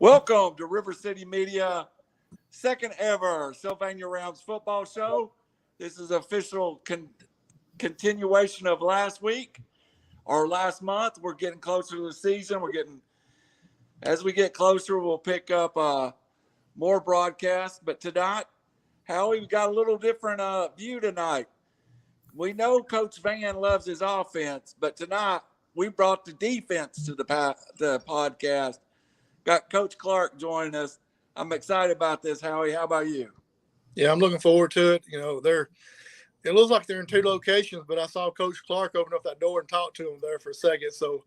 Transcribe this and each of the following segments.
Welcome to River City Media, second ever Sylvania Rams football show. This is official continuation of last week or last month. We're getting closer to the season. As we get closer, we'll pick up more broadcasts. But tonight, Howie, we got a little different view tonight. We know Coach Van loves his offense, but tonight we brought the defense to the podcast. Got Coach Clark joining us. I'm excited about this, Howie. How about you? Yeah, I'm looking forward to it. You know, it looks like they're in two locations, but I saw Coach Clark open up that door and talk to him there for a second. So,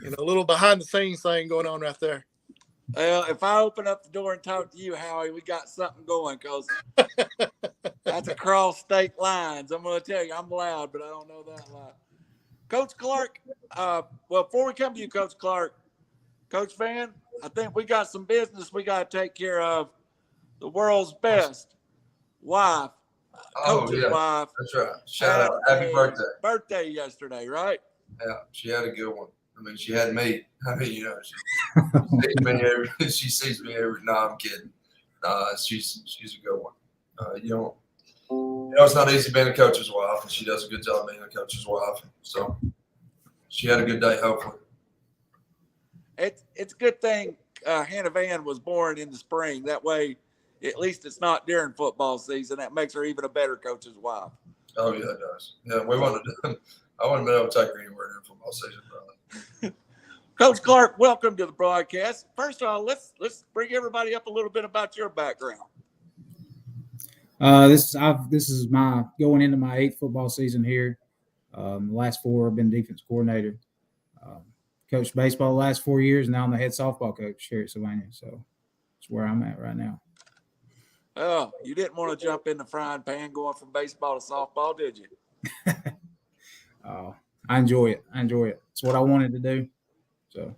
you know, a little behind the scenes thing going on right there. Well, if I open up the door and talk to you, Howie, we got something going because that's across state lines. I'm going to tell you, I'm loud, but I don't know that loud. Coach Clark, well, before we come to you, Coach Clark, Coach Van, I think we got some business we got to take care of. The world's best wife, Coach's wife. That's right. Shout out. Happy birthday. Birthday yesterday, right? Yeah, she had a good one. I mean, she had me. I mean, you know, she sees me every. No, I'm kidding. She's a good one. You know, it's not easy being a coach's wife, and she does a good job being a coach's wife. So she had a good day, hopefully. It's a good thing Hannah Van was born in the spring. That way, at least it's not during football season. That makes her even a better coach's wife. Oh, yeah, it does. Yeah, I wouldn't have been able to take her anywhere during football season, probably. Coach Clark, welcome to the broadcast. First of all, let's bring everybody up a little bit about your background. This is my going into my 8th football season here. The last 4 I've been defense coordinator. Coached baseball the last 4 years. Now I'm the head softball coach here at Sylvania. So that's where I'm at right now. Oh, you didn't want to jump in the frying pan going from baseball to softball, did you? I enjoy it. It's what I wanted to do. So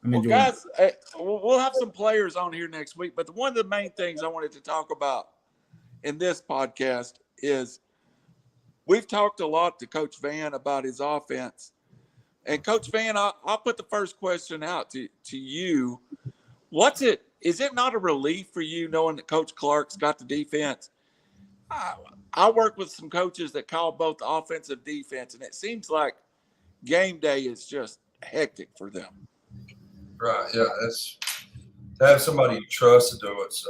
I'm enjoying it. Guys, we'll have some players on here next week, but one of the main things I wanted to talk about in this podcast is we've talked a lot to Coach Van about his offense. And Coach Van, I'll put the first question out to you. Is it not a relief for you knowing that Coach Clark's got the defense? I work with some coaches that call both offensive defense, and it seems like game day is just hectic for them. Right, yeah. To have somebody you trust to do it's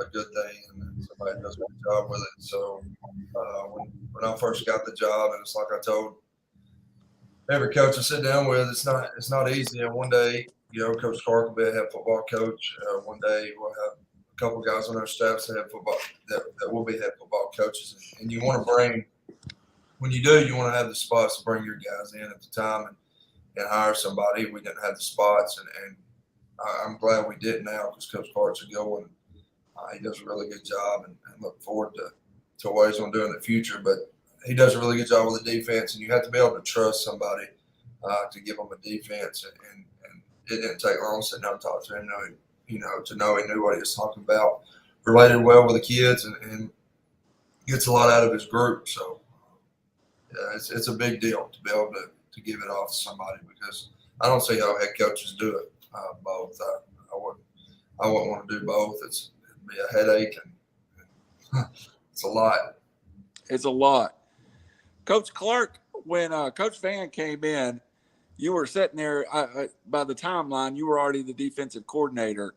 a good thing, and somebody does a good job with it. So when I first got the job, and it's like I told every coach I sit down with, it's not easy. And one day, you know, Coach Clark will be a head football coach. One day we'll have a couple guys on our staff that will be head football coaches. And you want to bring, when you do, you want to have the spots to bring your guys in at the time and hire somebody. We didn't have the spots, and I'm glad we did now because Coach Clark's a good one. He does a really good job, and look forward to what he's going to do in the future. But he does a really good job with the defense, and you have to be able to trust somebody to give them a defense. And it didn't take long sitting down and talk to him, to know he knew what he was talking about, related well with the kids, and gets a lot out of his group. So yeah, it's a big deal to be able to give it off to somebody because I don't see how head coaches do it both. I wouldn't want to do both. It'd be a headache, and it's a lot. It's a lot. Coach Clark, when Coach Van came in, you were sitting there by the timeline. You were already the defensive coordinator.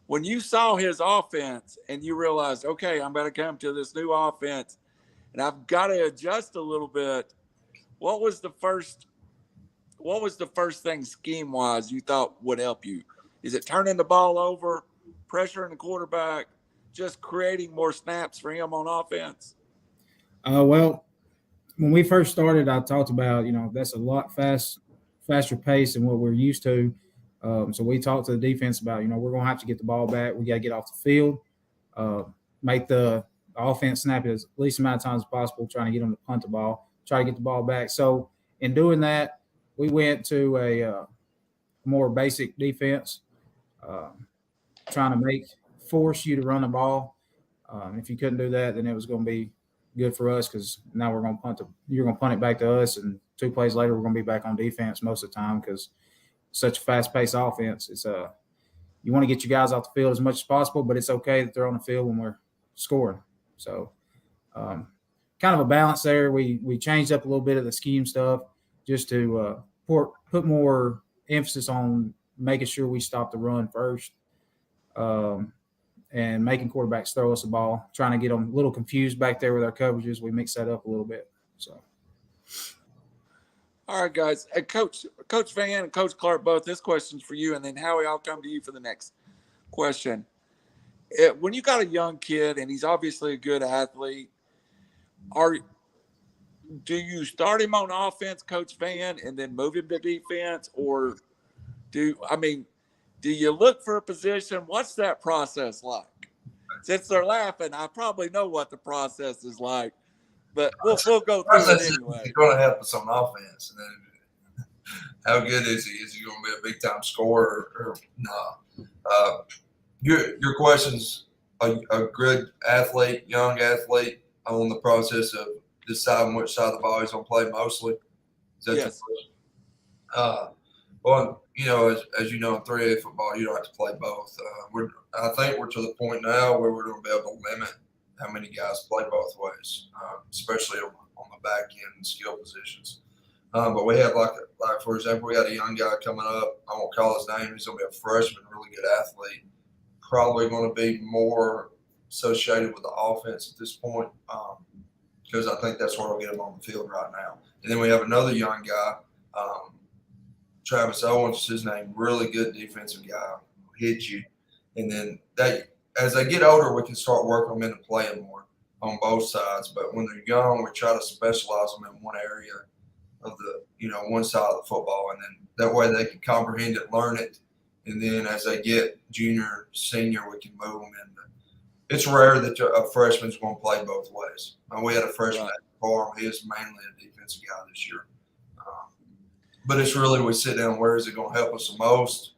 When you saw his offense and you realized, okay, I'm going to come to this new offense and I've got to adjust a little bit. What was the first thing scheme wise you thought would help you? Is it turning the ball over, pressuring the quarterback, just creating more snaps for him on offense? Well, when we first started, I talked about, that's a lot faster pace than what we're used to. So we talked to the defense about, we're going to have to get the ball back. We got to get off the field, make the offense snap it as least amount of times as possible, trying to get them to punt the ball, try to get the ball back. So in doing that, we went to a more basic defense, trying to force you to run the ball. If you couldn't do that, then it was going to be good for us because now you're going to punt it back to us, and 2 plays later we're going to be back on defense most of the time because such a fast-paced offense. you want to get your guys off the field as much as possible, but it's okay that they're on the field when we're scoring. So kind of a balance there. We changed up a little bit of the scheme stuff just to put more emphasis on making sure we stop the run first, and making quarterbacks throw us the ball, trying to get them a little confused back there with our coverages. We mix that up a little bit. So. All right, guys. Coach Van and Coach Clark, both, this question's for you, and then Howie, I'll come to you for the next question. When you got a young kid, and he's obviously a good athlete, do you start him on offense, Coach Van, and then move him to defense, or do you look for a position? What's that process like? Since they're laughing, I probably know what the process is like, but we'll go through it anyway. He's going to help us on offense. And then how good is he? Is he going to be a big-time scorer or no? Your question's a good athlete, young athlete, on the process of deciding which side of the ball he's going to play mostly. Is that Yes. Well, as you know, in 3A football, you don't have to play both. I think we're to the point now where we're going to be able to limit how many guys play both ways, especially on the back end skill positions. But we have, like for example, we got a young guy coming up. I won't call his name. He's going to be a freshman, really good athlete. Probably going to be more associated with the offense at this point, because I think that's where we'll get him on the field right now. And then we have another young guy, Travis Owens is his name, really good defensive guy, hit you. And then as they get older, we can start working them into playing more on both sides. But when they're young, we try to specialize them in one area of one side of the football. And then that way they can comprehend it, learn it. And then as they get junior, senior, we can move them in. It's rare that a freshman's going to play both ways. We had a freshman at the farm. He is mainly a defensive guy this year. But it's really, we sit down, where is it going to help us the most?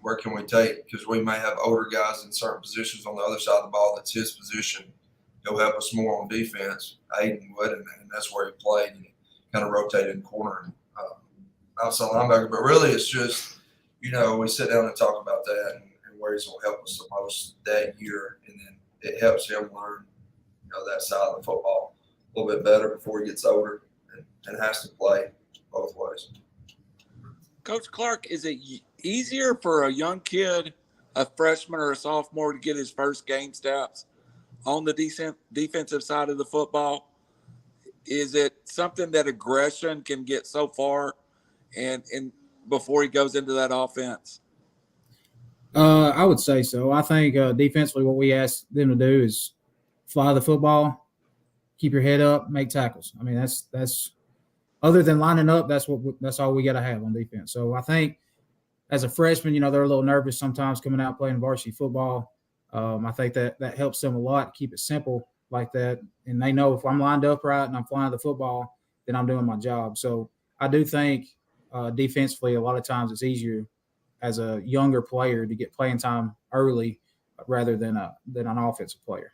Where can we take? Because we may have older guys in certain positions on the other side of the ball. That's his position. He'll help us more on defense. Aiden would, and that's where he played. And he kind of rotated in corner and outside linebacker. But really, it's just, we sit down and talk about that and where he's going to help us the most that year. And then it helps him learn, that side of the football a little bit better before he gets older and has to play both ways. Coach Clark, is it easier for a young kid, a freshman or a sophomore, to get his first game steps on the defensive side of the football? Is it something that aggression can get so far and before he goes into that offense? I would say so. I think defensively what we ask them to do is fly the football, keep your head up, make tackles. I mean, that's other than lining up, that's all we got to have on defense. So I think as a freshman, they're a little nervous sometimes coming out playing varsity football. I think that helps them a lot to keep it simple like that. And they know if I'm lined up right and I'm flying the football, then I'm doing my job. So I do think defensively, a lot of times it's easier as a younger player to get playing time early rather than an offensive player.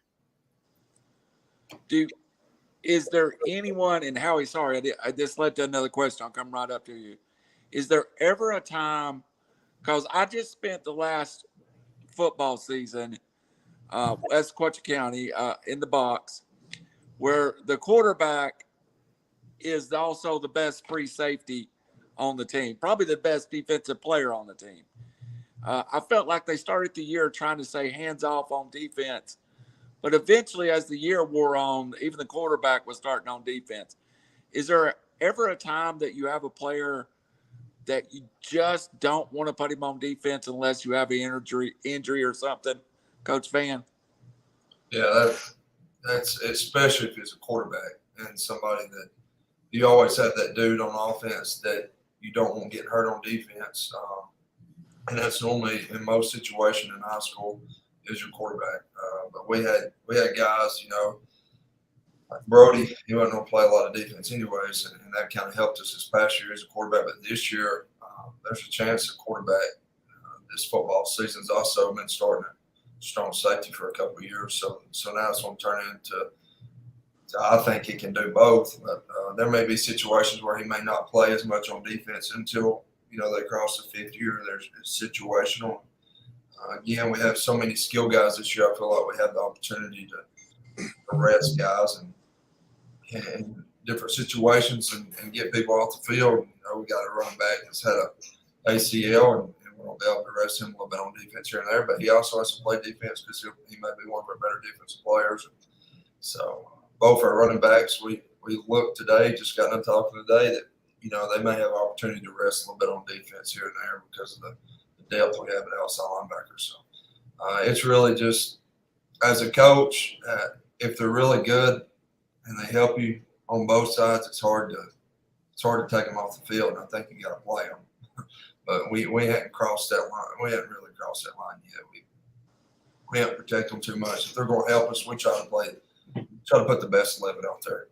Is there anyone, and Howie, sorry, I just led to another question. I'll come right up to you. Is there ever a time, because I just spent the last football season West Quatchie County in the box, where the quarterback is also the best free safety on the team, probably the best defensive player on the team. I felt like they started the year trying to say hands off on defense, but eventually as the year wore on, even the quarterback was starting on defense. Is there ever a time that you have a player that you just don't want to put him on defense unless you have an injury or something, Coach Van? Yeah, that's especially if it's a quarterback and somebody that you always have that dude on offense that you don't want getting hurt on defense. And that's normally in most situations in high school is your quarterback. But we had guys, like Brody, he wasn't going to play a lot of defense anyways, and that kind of helped us this past year as a quarterback. But this year, there's a chance at quarterback. This football season's also been starting at strong safety for a couple of years. So now it's going to turn into I think he can do both. But there may be situations where he may not play as much on defense until, they cross the fifth year. There's it's situational. Again, we have so many skill guys this year. I feel like we have the opportunity to rest guys in different situations and get people off the field. We got a running back that's had a ACL, and we're going to be able to rest him a little bit on defense here and there. But he also has to play defense because he may be one of our better defensive players. So both our running backs, we looked today, just got done talking today, that they may have an opportunity to rest a little bit on defense here and there because of the depth we have at outside linebackers. So it's really just, as a coach, if they're really good and they help you on both sides, it's hard to take them off the field, and I think you got to play them. But we hadn't crossed that line. We hadn't really crossed that line yet. We haven't protected them too much. If they're going to help us, we try to put the best 11 out there.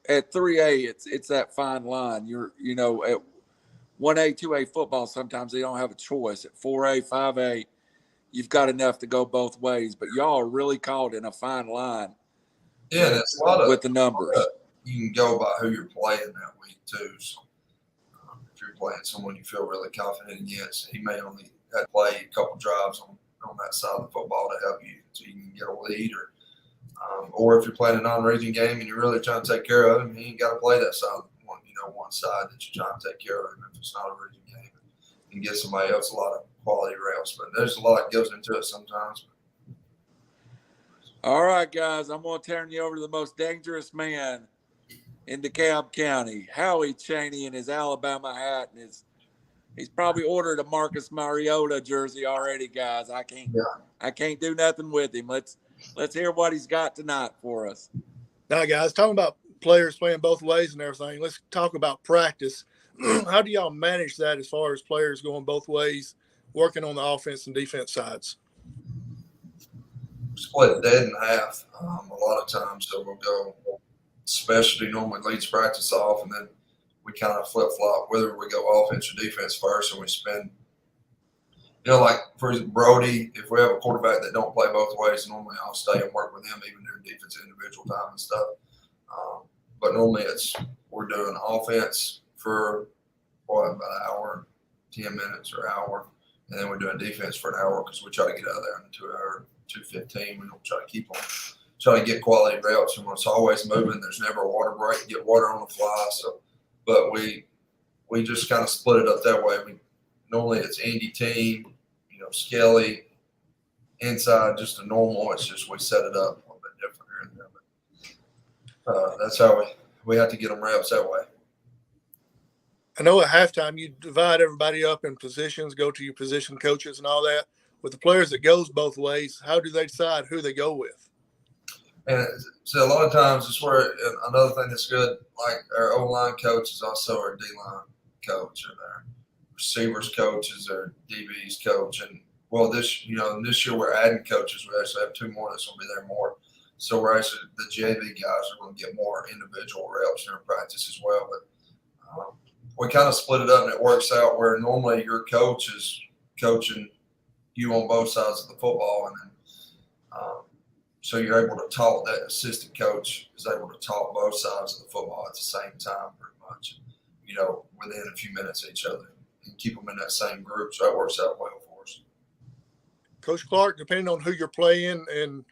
At 3A, it's that fine line. At 1A, 2A football, sometimes they don't have a choice. At 4A, 5A, you've got enough to go both ways. But y'all are really caught in a fine line. Yeah, and it's a lot of with the numbers. You can go by who you're playing that week too. So if you're playing someone you feel really confident against, he may only have to play a couple drives on that side of the football to help you so you can get a lead, or if you're playing a non-region game and you're really trying to take care of him, he ain't got to play that side, one side that you're trying to take care of him if it's not a region game, and get somebody else a lot of quality reps. But there's a lot that goes into it sometimes. All right, guys, I'm going to turn you over to the most dangerous man in DeKalb County, Howie Chaney, in his Alabama hat, and he's probably ordered a Marcus Mariota jersey already, guys. I can't do nothing with him. Let's hear what he's got tonight for us. Now, guys, talking about players playing both ways and everything, let's talk about practice. How do y'all manage that as far as players going both ways, working on the offense and defense sides? Split dead in half a lot of times. So we'll go specialty normally leads practice off, and then we kind of flip-flop whether we go offense or defense first, and we spend like for Brody, if we have a quarterback that don't play both ways, normally I'll stay and work with him even during defense individual time and stuff. But normally we're doing offense for about an hour, 10 minutes or hour, and then we're doing defense for an hour because we try to get out of there in 2 hours. 2:15. We don't try to try to get quality reps, and it's always moving. There's never a water break. Get water on the fly. So, but we just kind of split it up that way. Normally it's Andy team, Skelly inside, just a normal. It's just we set it up a little bit different here and there. But that's how we have to get them reps that way. I know at halftime you divide everybody up in positions, go to your position coaches and all that. With the players that goes both ways, how do they decide who they go with? And so a lot of times it's where another thing that's good, like our O-line coach is also our D-line coach, or their receivers coach is our DB's coach. And this year we're adding coaches. We actually have 2 more that's going to be there more. So we're actually, the JV guys are going to get more individual reps during practice as well. But we kind of split it up, and it works out where normally your coach is coaching you on both sides of the football, and then so you're able to talk. That assistant coach is able to talk both sides of the football at the same time, pretty much, within a few minutes of each other, and keep them in that same group. So that works out well for us. Coach Clark, depending on who you're playing and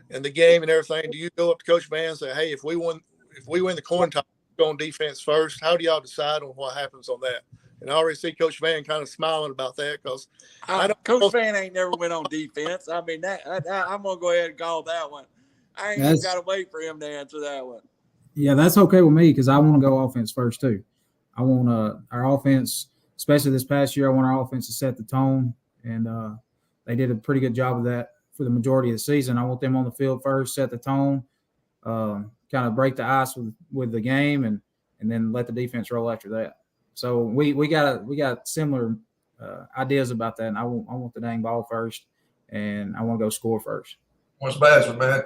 the game and everything, do you go up to Coach Van and say, "Hey, if we win the coin toss, go on defense first"? How do y'all decide on what happens on that? And I already see Coach Van kind of smiling about that because Coach Van ain't never went on defense. I mean, I'm going to go ahead and call that one. I ain't even got to wait for him to answer that one. Yeah, that's okay with me because I want to go offense first too. I want our offense, especially this past year, I want our offense to set the tone, and they did a pretty good job of that for the majority of the season. I want them on the field first, set the tone, kind of break the ice with the game, and then let the defense roll after that. So we got similar ideas about that, and I want the dang ball first, and I want to go score first. What's bad is we may have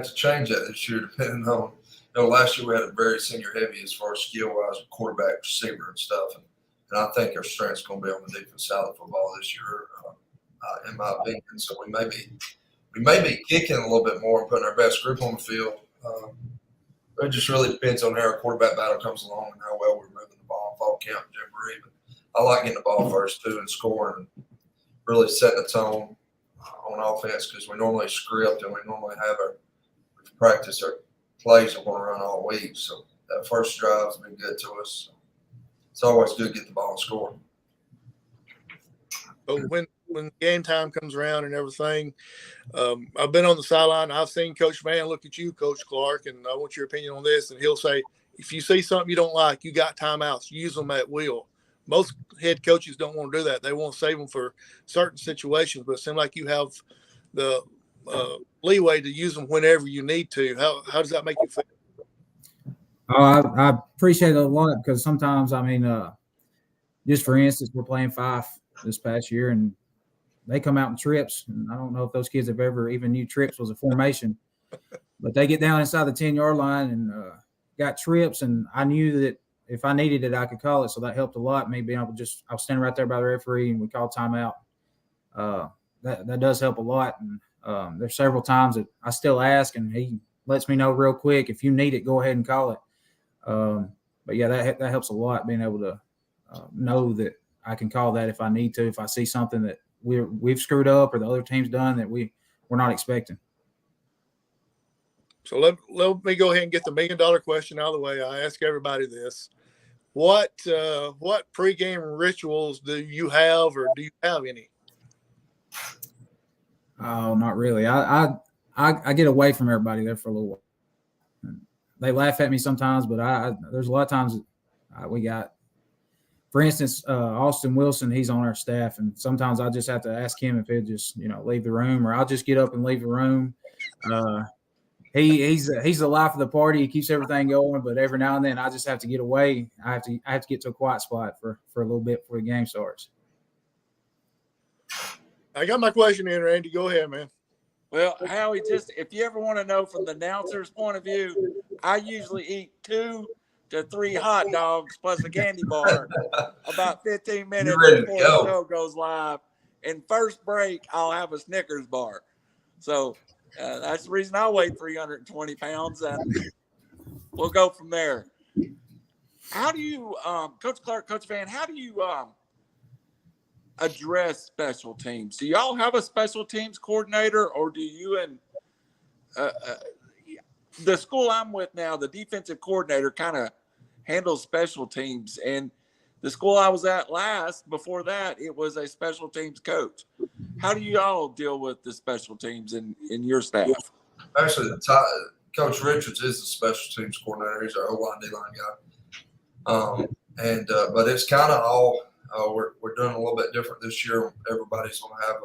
to change that this year, depending on. Last year we had a very senior heavy as far as skill wise, quarterback, receiver, and stuff, and I think our strength's going to be on the defense side of the football this year, in my opinion. So we may be kicking a little bit more and putting our best group on the field. It just really depends on how our quarterback battle comes along and how well we're moving the ball in fall camp and jamboree. But I like getting the ball first too and scoring. really setting the tone on offense, because we normally script and we normally have our practice our plays we're going to run all week. So that first drive's been good to us. It's always good to get the ball and score. So when game time comes around and everything, I've been on the sideline. I've seen Coach Van look at you, Coach Clark, and I want your opinion on this. And he'll say, if you see something you don't like, you got timeouts. Use them at will. Most head coaches don't want to do that. They want to save them for certain situations, but it seems like you have the leeway to use them whenever you need to. How does that make you feel? I appreciate it a lot, because sometimes, I mean, just for instance, we're playing 5 this past year, and they come out in trips. And I don't know if those kids have ever even knew trips was a formation, but they get down inside the 10-yard line and got trips. And I knew that if I needed it, I could call it. So that helped a lot. Me being able to I was standing right there by the referee and we called timeout. That does help a lot. And there's several times that I still ask, and he lets me know real quick, if you need it, go ahead and call it. But yeah, that helps a lot, being able to know that I can call that if I need to, if I see something that we've screwed up or the other team's done that we're not expecting. So let me go ahead and get the $1 million question out of the way. I ask everybody this: what pregame rituals do you have, or do you have any? Oh, not really. I get away from everybody there for a little while. They laugh at me sometimes, but there's a lot of times we got, for instance, Austin Wilson, he's on our staff, and sometimes I just have to ask him if he'll just, leave the room, or I'll just get up and leave the room. He's the life of the party. He keeps everything going, but every now and then I just have to get away. I have to get to a quiet spot for a little bit before the game starts. I got my question in, Randy. Go ahead, man. Well, Howie, just if you ever want to know from the announcer's point of view, I usually eat 2 to 3 hot dogs plus a candy bar about 15 minutes before the show goes live. And first break, I'll have a Snickers bar. So that's the reason I weigh 320 pounds, and we'll go from there. How do you, Coach Clark, Coach Van, how do you address special teams? Do y'all have a special teams coordinator, or do you and the school I'm with now, the defensive coordinator kind of handles special teams, and the school I was at last before that, it was a special teams coach. How do you all deal with the special teams in your staff? Actually, Coach Richards is the special teams coordinator. He's our O-line, D-line guy. But it's kind of all we're doing a little bit different this year. Everybody's going to have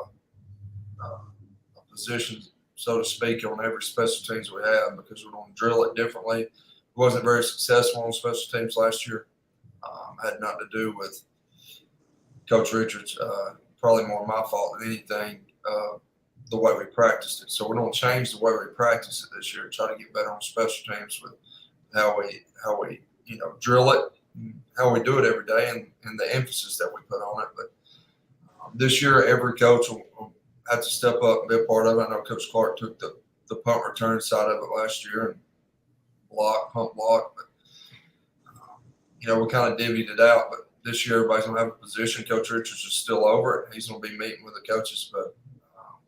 a position, so to speak, on every special teams we have, because we're going to drill it differently. It wasn't very successful on special teams last year. Had nothing to do with Coach Richards. Probably more my fault than anything, the way we practiced it. So we're going to change the way we practice it this year, try to get better on special teams with how we drill it, how we do it every day, and the emphasis that we put on it. But this year, every coach will have to step up and be a part of it. I know Coach Clark took the punt return side of it last year, and punt block. But, we kind of divvied it out. But this year, everybody's going to have a position. Coach Richards is still over it. He's going to be meeting with the coaches, but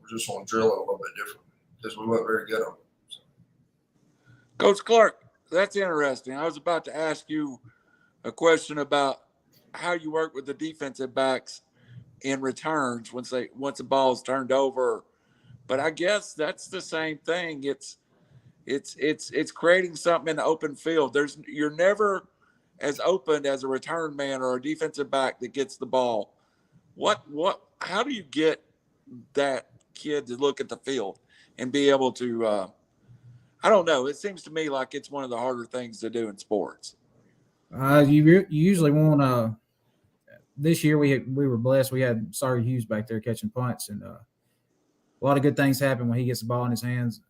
we're just going to drill it a little bit different because we weren't very good on it. So. Coach Clark, that's interesting. I was about to ask you a question about how you work with the defensive backs in returns once the ball is turned over. But I guess that's the same thing. It's creating something in the open field. You're never as open as a return man or a defensive back that gets the ball. How do you get that kid to look at the field and be able to, I don't know. It seems to me like it's one of the harder things to do in sports. You usually want this year we were blessed. We had Sorry Hughes back there catching punts, and a lot of good things happen when he gets the ball in his hands.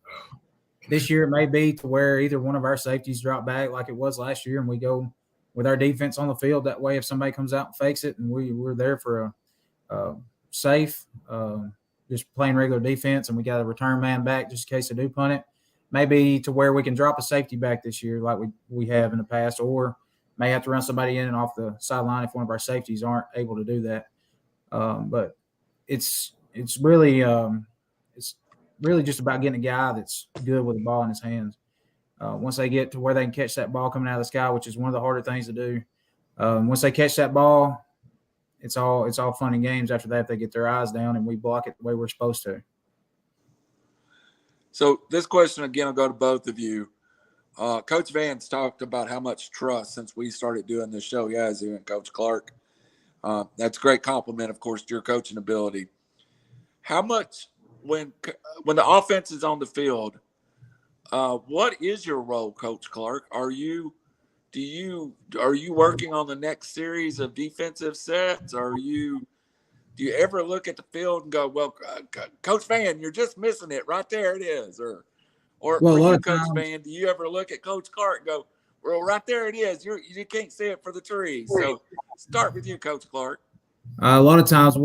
This year it may be to where either one of our safeties drop back like it was last year, and we go with our defense on the field. That way, if somebody comes out and fakes it, and we're there for a safe, just playing regular defense, and we got a return man back just in case they do punt it. Maybe to where we can drop a safety back this year like we have in the past, or may have to run somebody in and off the sideline if one of our safeties aren't able to do that. But it's really just about getting a guy that's good with the ball in his hands. Once they get to where they can catch that ball coming out of the sky, which is one of the harder things to do. Once they catch that ball, it's all fun and games. After that, if they get their eyes down and we block it the way we're supposed to. So this question again will go to both of you. Coach Van's talked about how much trust since we started doing this show he has you and Coach Clark. That's a great compliment, of course, to your coaching ability. How much when the offense is on the field, what is your role, Coach Clark? Are you working on the next series of defensive sets? Do you ever look at the field and go, well, Coach Van, you're just missing it right there. It is. Or Well, for a lot you, of Coach times- Van, do you ever look at Coach Clark and go, well, right there it is. You can't see it for the trees. So start with you, Coach Clark. A lot of times,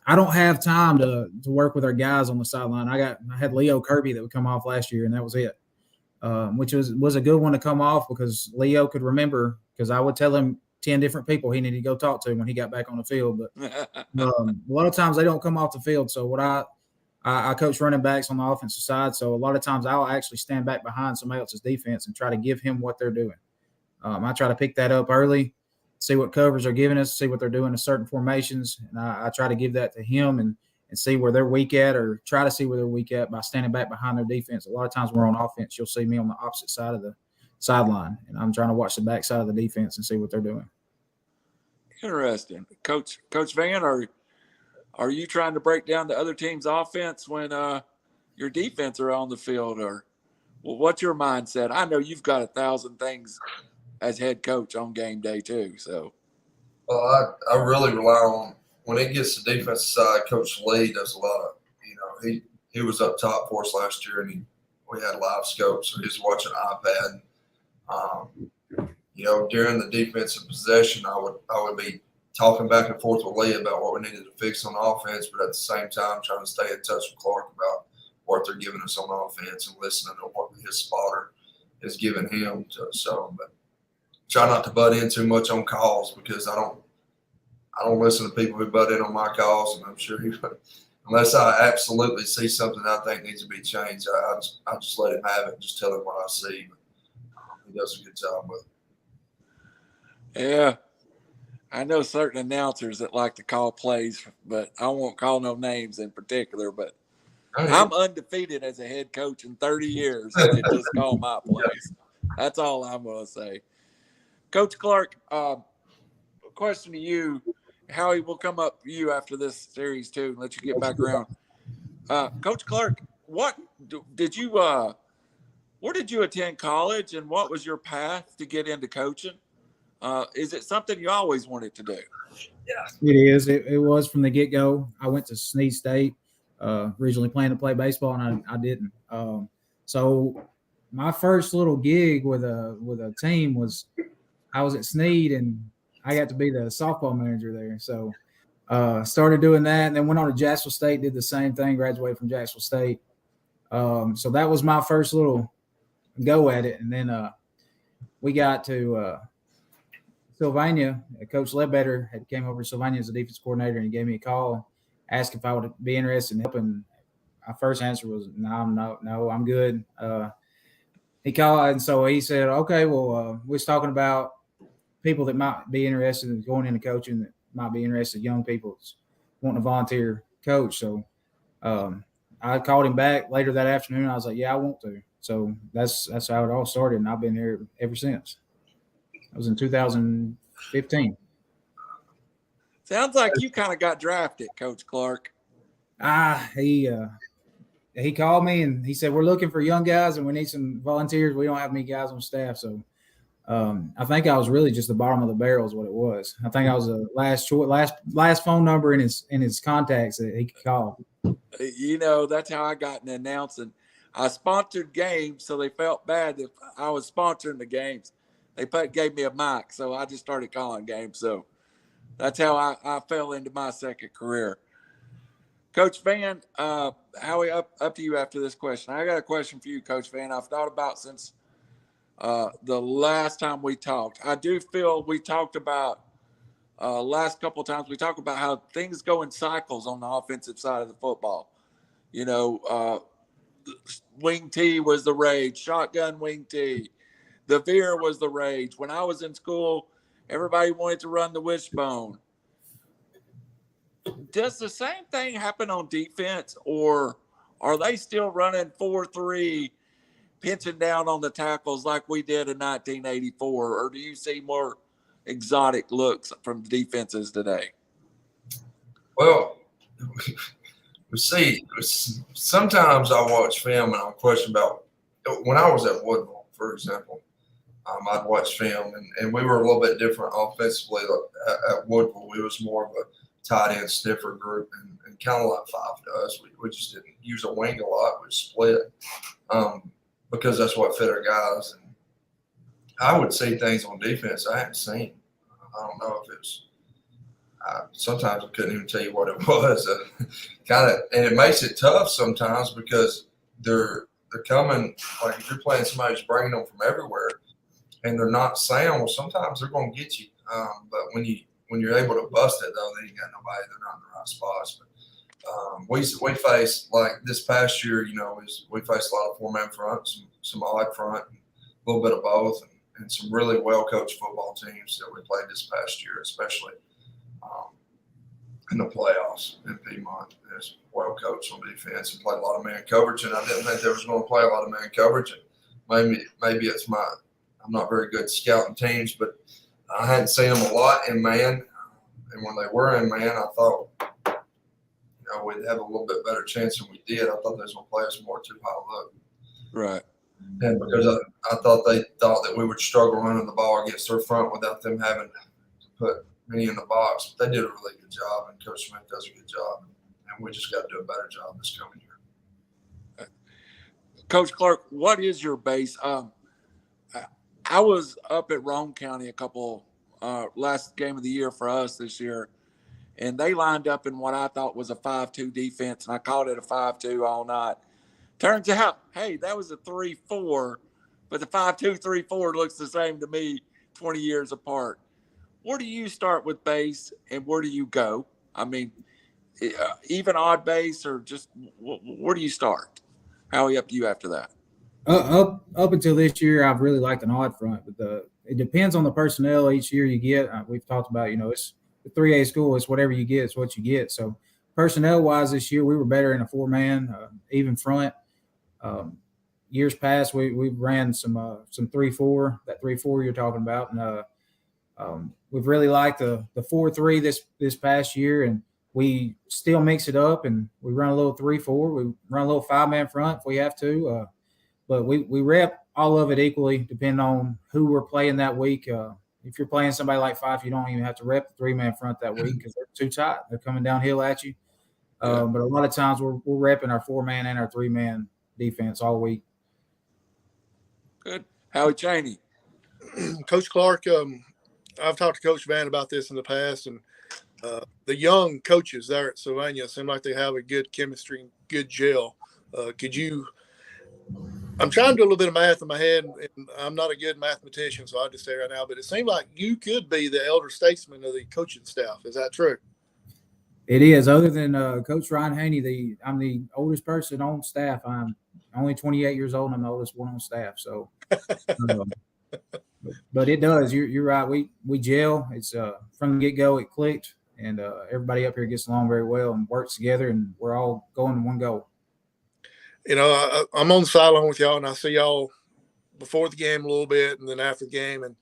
I don't have time to work with our guys on the sideline. I had Leo Kirby that would come off last year, and that was it. Which was a good one to come off because Leo could remember, because I would tell him 10 different people he needed to go talk to when he got back on the field. But a lot of times they don't come off the field. So what I coach running backs on the offensive side. So a lot of times I'll actually stand back behind somebody else's defense and try to give him what they're doing. I try to pick that up early, see what covers are giving us, see what they're doing in certain formations. And I try to give that to him and see where they're weak at, or try to see where they're weak at by standing back behind their defense. A lot of times we're on offense, you'll see me on the opposite side of the sideline, and I'm trying to watch the back side of the defense and see what they're doing. Interesting. Coach Van, are you trying to break down the other team's offense when your defense are on the field? Or what's your mindset? I know you've got 1,000 things as head coach on game day too. So, Well, I really rely on, when it gets to defensive side, Coach Lee does a lot of, he was up top for us last year, and we had live scopes, so he's watching iPad. During the defensive possession, I would be talking back and forth with Lee about what we needed to fix on offense, but at the same time trying to stay in touch with Clark about what they're giving us on offense and listening to what his spotter is giving him. But try not to butt in too much on calls, because I don't listen to people who butt in on my calls, and I'm sure unless I absolutely see something I think needs to be changed, I just let him have it and just tell him what I see. But he does a good job with it. yeah, I know certain announcers that like to call plays, but I won't call no names in particular. But I'm undefeated as a head coach in 30 years. I could just call my plays. That's all I'm going to say. Coach Clark, question to you. Howie will come up to you after this series too, and let you get back around. Coach Clark, where did you attend college, and what was your path to get into coaching? Is it something you always wanted to do? Yeah, it is. It was from the get-go. I went to Snead State, originally planning to play baseball, and I didn't. So my first little gig with a team was, I was at Snead, and I got to be the softball manager there. So started doing that, and then went on to Jacksonville State, did the same thing, graduated from Jacksonville State. So that was my first little go at it. And then we got to Sylvania. Coach Ledbetter had came over to Sylvania as a defense coordinator, and he gave me a call, asked if I would be interested in helping. My first answer was no, I'm good. He called, and so he said, okay, well, we was talking about people that might be interested in going into coaching, that might be interested, young people wanting to volunteer coach. So I called him back later that afternoon. I was like, yeah, I want to. So that's how it all started, and I've been here ever since. I was in 2015. Sounds like you kind of got drafted, Coach Clark. He called me and he said, we're looking for young guys and we need some volunteers. We don't have many guys on staff. So I think I was really just the bottom of the barrel is what it was. I think I was the last phone number in his contacts that he could call. That's how I got in announcing. I sponsored games, so they felt bad that I was sponsoring the games. They gave me a mic, so I just started calling games. So that's how I fell into my second career. Coach Van, Howie, up to you after this question. I got a question for you, Coach Van. I've thought about since the last time we talked. I do feel we talked about last couple of times we talk about how things go in cycles on the offensive side of the football. You know, wing T was the rage, shotgun wing T. The veer was the rage. When I was in school, everybody wanted to run the wishbone. Does the same thing happen on defense, or are they still running 4-3, pinching down on the tackles like we did in 1984? Or do you see more exotic looks from defenses today? Well, we see sometimes I watch film and I'll question about when I was at Woodville, for example. I'd watch film and we were a little bit different offensively. At Woodville, we was more of a tight end stiffer group and kind of like 5 to us. We just didn't use a wing a lot. We split because that's what fit our guys. And I would see things on defense I hadn't seen. I don't know if it was. Sometimes I couldn't even tell you what it was. And it makes it tough sometimes because they're coming, like if you're playing somebody who's bringing them from everywhere and they're not sound, well, sometimes they're going to get you. But when you're able to bust it, though, then you got nobody. They're not in the right spots. But we faced, like this past year, you know, we faced a lot of 4-man front, some odd front, a little bit of both, and some really well-coached football teams that we played this past year, especially in the playoffs in Piedmont. It's well coached on defense and played a lot of man coverage, and I didn't think they was going to play a lot of man coverage. And maybe it's I'm not very good at scouting teams, but I hadn't seen them a lot in man. And when they were in man, I thought, you know, we'd have a little bit better chance than we did. I thought they was going to play us more too high look. Right. And because I thought they thought that we would struggle running the ball against their front without them having to put many in the box. But they did a really good job, and Coach Smith does a good job. And we just got to do a better job this coming year. Coach Clark, what is your base? I was up at Rome County a couple last game of the year for us this year, and they lined up in what I thought was a 5-2 defense, and I called it a 5-2 all night. Turns out, hey, that was a 3-4, but the 5-2, 3-4 looks the same to me 20 years apart. Where do you start with base, and where do you go? I mean, even odd base, or just where do you start? How are you up to you after that? Up until this year, I've really liked an odd front, but it depends on the personnel each year you get. We've talked about, you know, it's the 3A school. It's whatever you get, it's what you get. So personnel-wise this year, we were better in a 4-man, even front. Years past, we ran some 3-4, that 3-4 you're talking about, and we've really liked the 4-3 this past year, and we still mix it up, and we run a little 3-4. We run a little 5-man front if we have to, but we rep all of it equally, depending on who we're playing that week. If you're playing somebody like Fife, you don't even have to rep the 3-man front that week because they're too tight. They're coming downhill at you. But a lot of times we're repping our 4-man and our 3-man defense all week. Good. Howie Chaney. Coach Clark, I've talked to Coach Van about this in the past, and the young coaches there at Sylvania seem like they have a good chemistry and good gel. I'm trying to do a little bit of math in my head, and I'm not a good mathematician, so I'll just say right now, but it seems like you could be the elder statesman of the coaching staff. Is that true? It is. Other than Coach Ryan Haney, I'm the oldest person on staff. I'm only 28 years old, and I'm the oldest one on staff. So, but it does. You're right. We gel. It's from the get-go, it clicked, and everybody up here gets along very well and works together, and we're all going to one goal. You know, I'm on the sideline with y'all, and I see y'all before the game a little bit and then after the game. And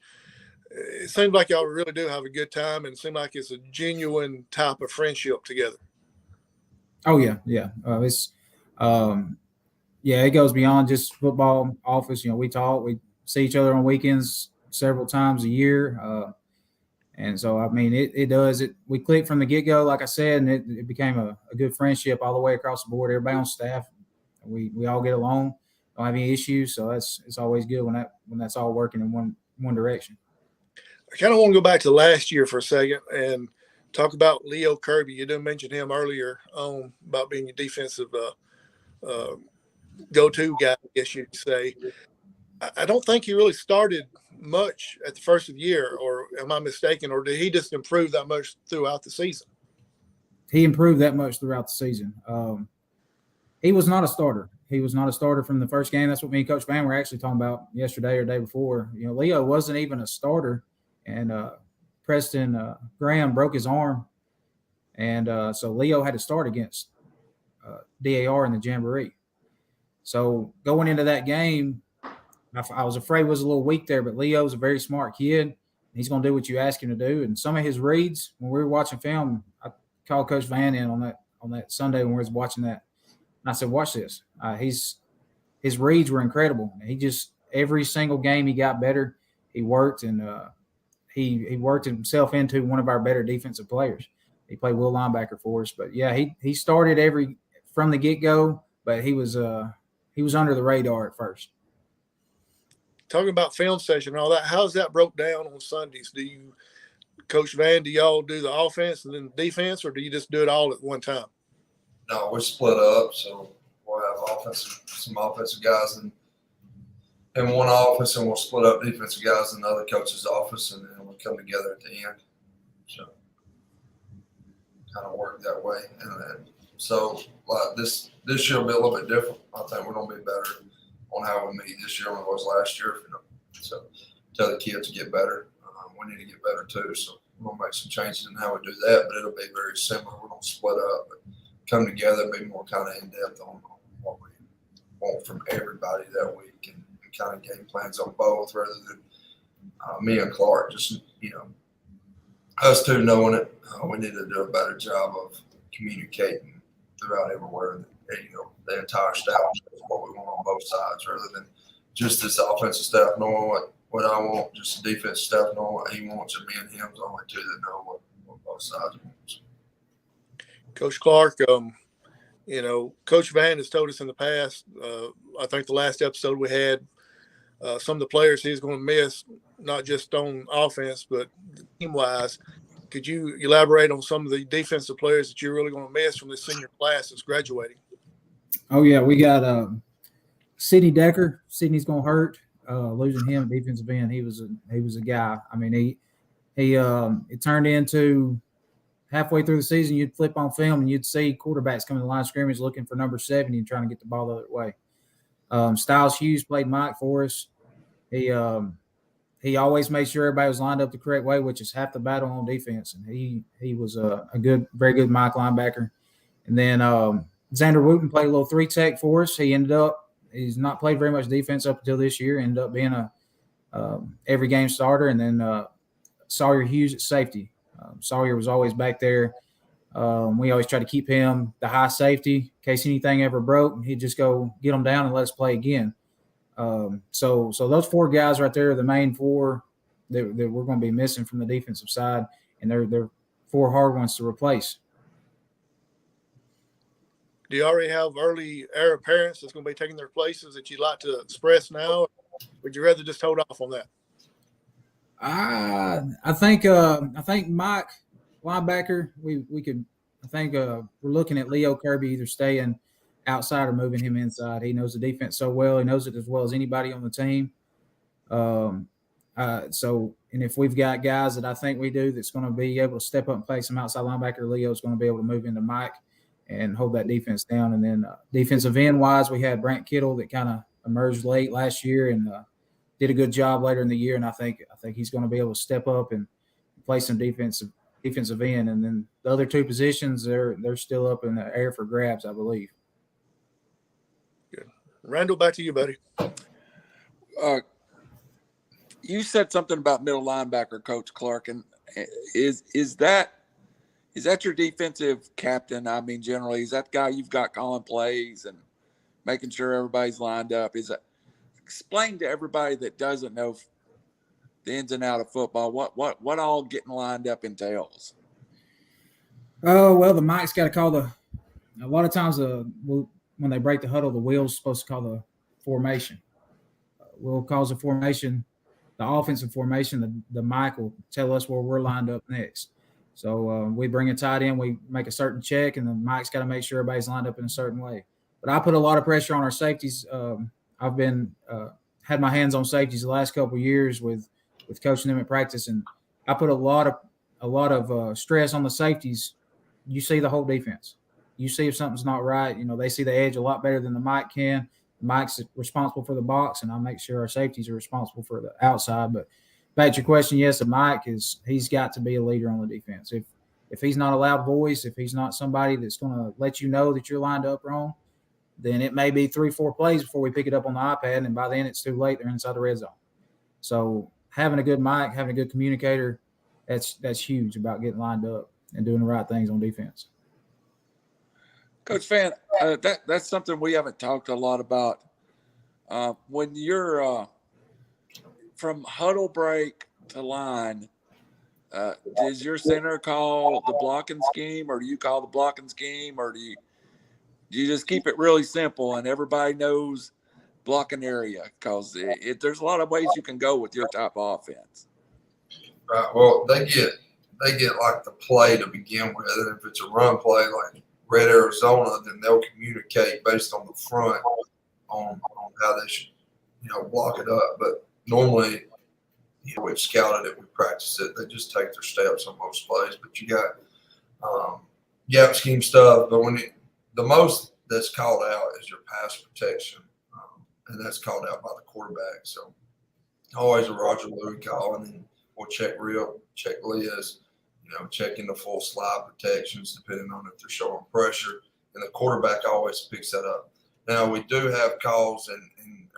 it seems like y'all really do have a good time, and it seems like it's a genuine type of friendship together. Oh, yeah. Yeah. It goes beyond just football office. You know, we talk, we see each other on weekends several times a year. And so, I mean, it does. We clicked from the get-go, like I said, and it became a good friendship all the way across the board. Everybody on staff, we all get along, don't have any issues. So it's always good when that's all working in one direction. I kind of want to go back to last year for a second and talk about Leo Kirby. You did mention him earlier about being your defensive go-to guy, I guess you'd say. I don't think he really started much at the first of the year, or am I mistaken, or did he just improve that much throughout the season? He improved that much throughout the season. He was not a starter. He was not a starter from the first game. That's what me and Coach Van were actually talking about yesterday or day before. You know, Leo wasn't even a starter, and Preston Graham broke his arm, and so Leo had to start against DAR in the Jamboree. So going into that game, I was afraid he was a little weak there, but Leo's a very smart kid. He's going to do what you ask him to do. And some of his reads, when we were watching film, I called Coach Van in on that Sunday when we was watching that. And I said, watch this. His reads were incredible. He just, every single game he got better. He worked, and he worked himself into one of our better defensive players. He played will linebacker for us. But, yeah, he started from the get-go, but he was under the radar at first. Talking about film session and all that, how's that broke down on Sundays? Coach Van, do y'all do the offense and then defense, or do you just do it all at one time? No, we're split up, so we'll have some offensive guys in one office, and we'll split up defensive guys in the other coach's office, and then we'll come together at the end. So kind of work that way. And then, so like this year will be a little bit different. I think we're going to be better on how we meet this year than it was last year. So tell the kids to get better. We need to get better too. So we're going to make some changes in how we do that, but it'll be very similar. We're going to split up, but come together and be more kind of in depth on what we want from everybody that week, and kind of game plans on both, rather than me and Clark just, us two knowing it. We need to do a better job of communicating throughout everywhere. The entire staff knows what we want on both sides, rather than just this offensive staff knowing what I want, just the defensive staff knowing what he wants, and me and him the only two that know what both sides want. Coach Clark, Coach Van has told us in the past, I think the last episode we had, some of the players he's going to miss, not just on offense, but team-wise. Could you elaborate on some of the defensive players that you're really going to miss from this senior class that's graduating? Oh, yeah, we got Sidney Decker. Sidney's going to hurt. Losing him at defensive end, he was a guy. I mean, it turned into halfway through the season, you'd flip on film and you'd see quarterbacks coming to the line of scrimmage looking for number 70 and trying to get the ball the other way. Styles Hughes played Mike for us. He always made sure everybody was lined up the correct way, which is half the battle on defense. And he was a very good Mike linebacker. And then Xander Wooten played a little 3-tech for us. He's not played very much defense up until this year. Ended up being a every game starter. And then Sawyer Hughes at safety. Sawyer was always back there. We always try to keep him the high safety in case anything ever broke. He'd just go get them down and let us play again. So those four guys right there are the main four that we're going to be missing from the defensive side, and they're four hard ones to replace. Do you already have early heir apparents that's going to be taking their places that you'd like to express now? Or would you rather just hold off on that? I think Mike linebacker, we could. I think we're looking at Leo Kirby either staying outside or moving him inside. He knows the defense so well. He knows it as well as anybody on the team. And if we've got guys that I think we do that's going to be able to step up and play some outside linebacker, Leo's going to be able to move into Mike and hold that defense down. And then defensive end wise, we had Brant Kittle that kind of emerged late last year and did a good job later in the year. And I think he's going to be able to step up and play some defensive end. And then the other two positions, they're still up in the air for grabs, I believe. Good. Randall, back to you, buddy. You said something about middle linebacker, Coach Clark, and is that your defensive captain? I mean, generally, is that the guy you've got calling plays and making sure everybody's lined up? Explain to everybody that doesn't know the ins and out of football what all getting lined up entails. Oh, well, the Mike's got to call a lot of times when they break the huddle, the wheel's supposed to call the formation. Will calls the formation, the offensive formation. The Mike will tell us where we're lined up next. So we bring a tight end, we make a certain check, and the Mike's got to make sure everybody's lined up in a certain way. But I put a lot of pressure on our safeties. I've been had my hands on safeties the last couple of years with coaching them at practice, and I put a lot of stress on the safeties. You see the whole defense. You see if something's not right. They see the edge a lot better than the Mike can. Mike's responsible for the box, and I make sure our safeties are responsible for the outside. But back to your question, yes, Mike he's got to be a leader on the defense. If he's not a loud voice, if he's not somebody that's going to let you know that you're lined up wrong, then it may be 3-4 plays before we pick it up on the iPad, and by then it's too late. They're inside the red zone. So having a good Mike, having a good communicator, that's huge about getting lined up and doing the right things on defense. Coach Fan, that's something we haven't talked a lot about. When you're from huddle break to line, does your center call the blocking scheme, or do you call the blocking scheme, or do you just keep it really simple and everybody knows blocking area? Because there's a lot of ways you can go with your type of offense. Right. Well, they get like the play to begin with, and if it's a run play like Red Arizona, then they'll communicate based on the front on how they should, block it up. But normally, we've scouted it, we practiced it. They just take their steps on most plays. But you got gap scheme stuff. But the most that's called out is your pass protection, and that's called out by the quarterback. So always a Roger Louie call, and then we'll check Liz. Checking the full slide protections depending on if they're showing pressure, and the quarterback always picks that up. Now we do have calls, and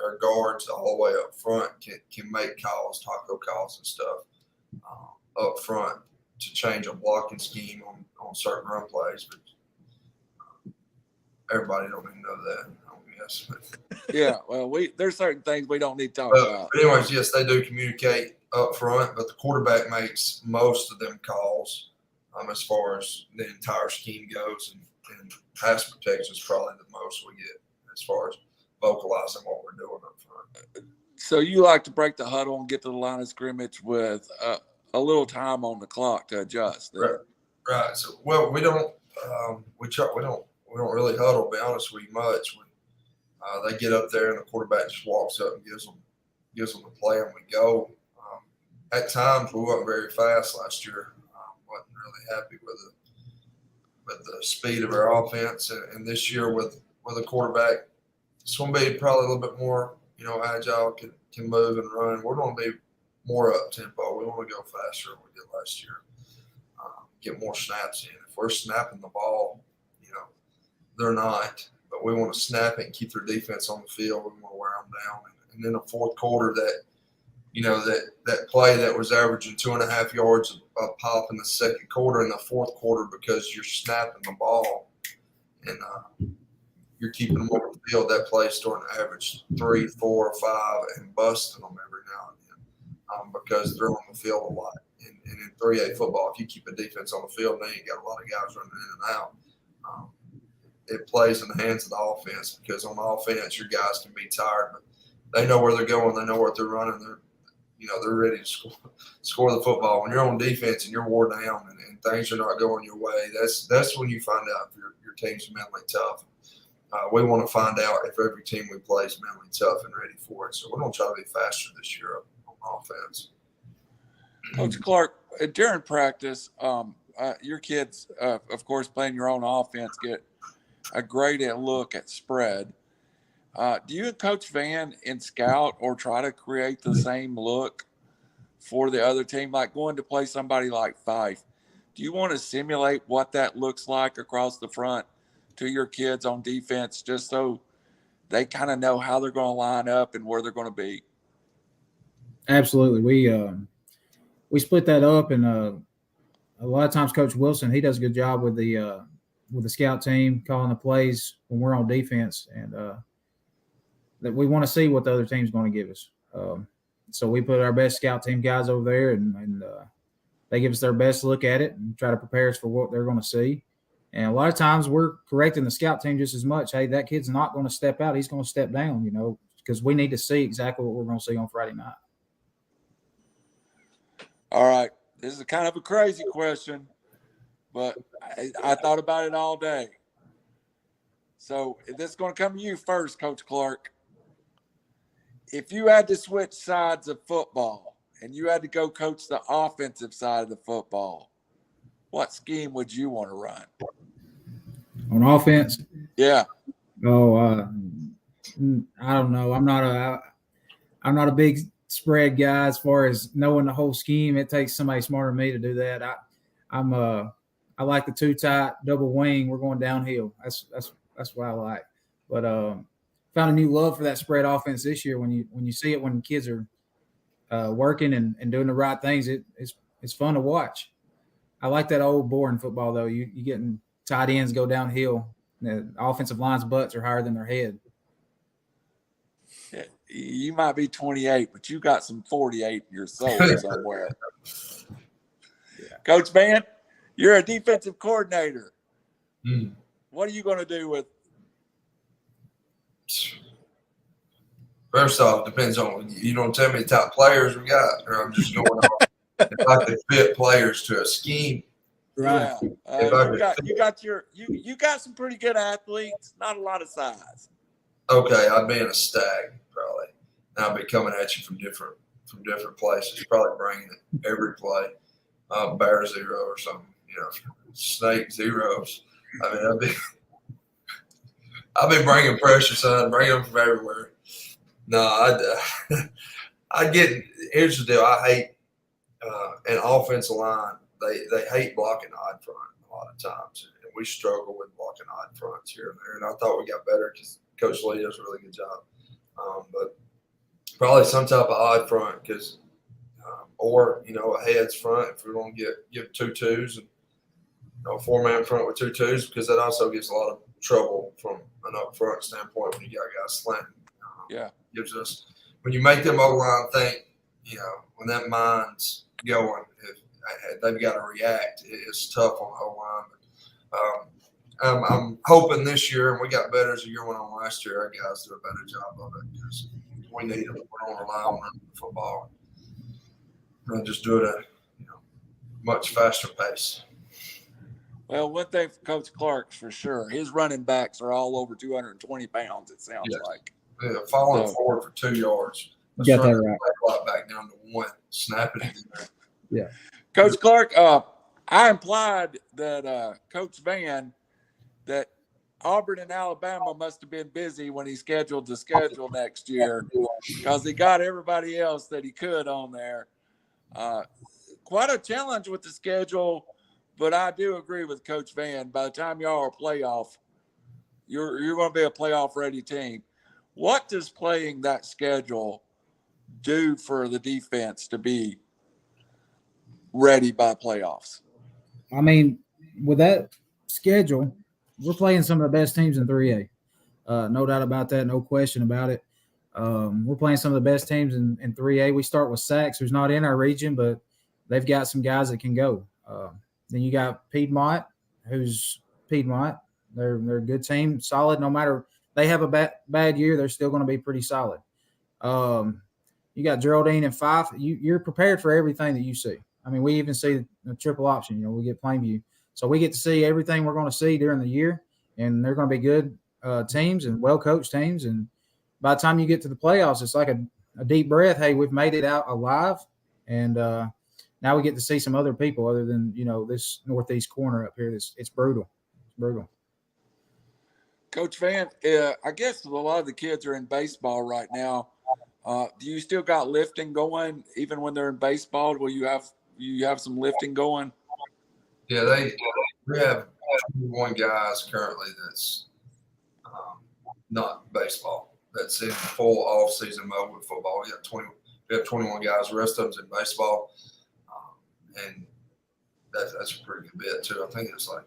our guards all the way up front can make calls, taco calls and stuff up front to change a blocking scheme on certain run plays, but everybody don't even know that, I guess. But, yeah, well, there's certain things we don't need to talk about. But anyways, yes, they do communicate up front, but the quarterback makes most of them calls as far as the entire scheme goes, and pass protection is probably the most we get as far as vocalizing what we're doing up front. So you like to break the huddle and get to the line of scrimmage with a little time on the clock to adjust. Right. So, well, we don't really huddle, to be honest with you, much. When they get up there and the quarterback just walks up and gives them the play, and we go. At times, we weren't very fast last year. Wasn't really happy with the speed of our offense, and this year with a quarterback, it's going to be probably a little bit more, agile, can move and run. We're going to be more up tempo. We want to go faster than we did last year. Get more snaps in. If we're snapping the ball, they're not, but we want to snap it and keep their defense on the field. We want to wear them down, and then a fourth quarter that. That play that was averaging 2.5 yards a pop in the second quarter, in the fourth quarter, because you're snapping the ball and you're keeping them on the field. That play starting to average 3, 4, 5, and busting them every now and then because they're on the field a lot. And in 3A football, if you keep a defense on the field, now you got a lot of guys running in and out. It plays in the hands of the offense, because on offense, your guys can be tired, but they know where they're going. They know what they're running. They're ready to score the football. When you're on defense and you're wore down and things are not going your way, that's when you find out if your team's mentally tough. We want to find out if every team we play is mentally tough and ready for it. So we're going to try to be faster this year on offense. Coach Clark, during practice, your kids, of course, playing your own offense, get a great look at spread. Do you and Coach Van in scout or try to create the same look for the other team, like going to play somebody like Fife? Do you want to simulate what that looks like across the front to your kids on defense, just so they kind of know how they're going to line up and where they're going to be? Absolutely. We split that up, and a lot of times Coach Wilson, he does a good job with the scout team calling the plays when we're on defense, and that we want to see what the other team's going to give us. So we put our best scout team guys over there, and they give us their best look at it and try to prepare us for what they're going to see. And a lot of times we're correcting the scout team just as much. Hey, that kid's not going to step out. He's going to step down, because we need to see exactly what we're going to see on Friday night. All right. This is kind of a crazy question, but I thought about it all day. So this is going to come to you first, Coach Clark. If you had to switch sides of football and you had to go coach the offensive side of the football, what scheme would you want to run? On offense, Yeah. oh, I don't know. I'm not a big spread guy as far as knowing the whole scheme. It takes somebody smarter than me to do that. I like the two tight double wing. We're going downhill. That's what I like. But found a new love for that spread offense this year. When you see it when kids are working and doing the right things, it's fun to watch. I like that old boring football though. You getting tight ends go downhill. The offensive line's butts are higher than their head. You might be 28, but you got some 48 in your soul somewhere. Yeah. Coach Van, you're a defensive coordinator. Mm. What are you going to do with? First off, depends on you don't tell me the top players we got, or I'm just going off if I could fit players to a scheme. Right. Yeah. You got some pretty good athletes, not a lot of size. Okay, I'd be in a stag probably. And I'd be coming at you from different places, probably bringing it every play. Bear zero or something, snake zeros. I mean, I'd be bringing pressure, son, bringing them from everywhere. No, here's the deal. I hate an offensive line. They hate blocking odd front a lot of times, and we struggle with blocking odd fronts here and there. And I thought we got better because Coach Lee does a really good job. But probably some type of odd front because, or a heads front if we want to give 2 twos and a 4-man front with 2 twos because that also gives a lot of trouble from an up front standpoint when you got guys slanting. Yeah. Gives us when you make them O-line think, when that mind's going, they've got to react. It's tough on the O-line. I'm hoping this year, and we got better as the year went on last year, our guys do a better job of it because we need them. We don't rely on running the football. And just do it at much faster pace. Well, one thing for Coach Clark's for sure, his running backs are all over 220 pounds, it sounds like. Yeah, falling forward for 2 yards. Let's get that right. Back down to 1, snapping it in there. Yeah. Coach Clark, I implied that Coach Van, that Auburn and Alabama must have been busy when he scheduled the schedule next year because he got everybody else that he could on there. Quite a challenge with the schedule, but I do agree with Coach Van. By the time y'all are playoff, you're going to be a playoff-ready team. What does playing that schedule do for the defense to be ready by playoffs? I mean, with that schedule, we're playing some of the best teams in 3A. No doubt about that. No question about it. We're playing some of the best teams in 3A. We start with Sachs, who's not in our region, but they've got some guys that can go. Then you got Piedmont, who's Piedmont. They're a good team, solid. No matter they have a bad year, they're still going to be pretty solid. You got Geraldine and Fife. You're prepared for everything that you see. I mean, we even see the triple option. We get Plainview. So we get to see everything we're going to see during the year, and they're going to be good teams and well-coached teams. And by the time you get to the playoffs, it's like a deep breath. Hey, we've made it out alive, and now we get to see some other people other than, this northeast corner up here. It's brutal. It's brutal. Coach Van, I guess a lot of the kids are in baseball right now. Do you still got lifting going even when they're in baseball? Will you have some lifting going? Yeah, we have 21 guys currently that's not baseball. That's in full off-season mode with football. We have 21 guys. The rest of them's in baseball, and that's a pretty good bit too. I think it's like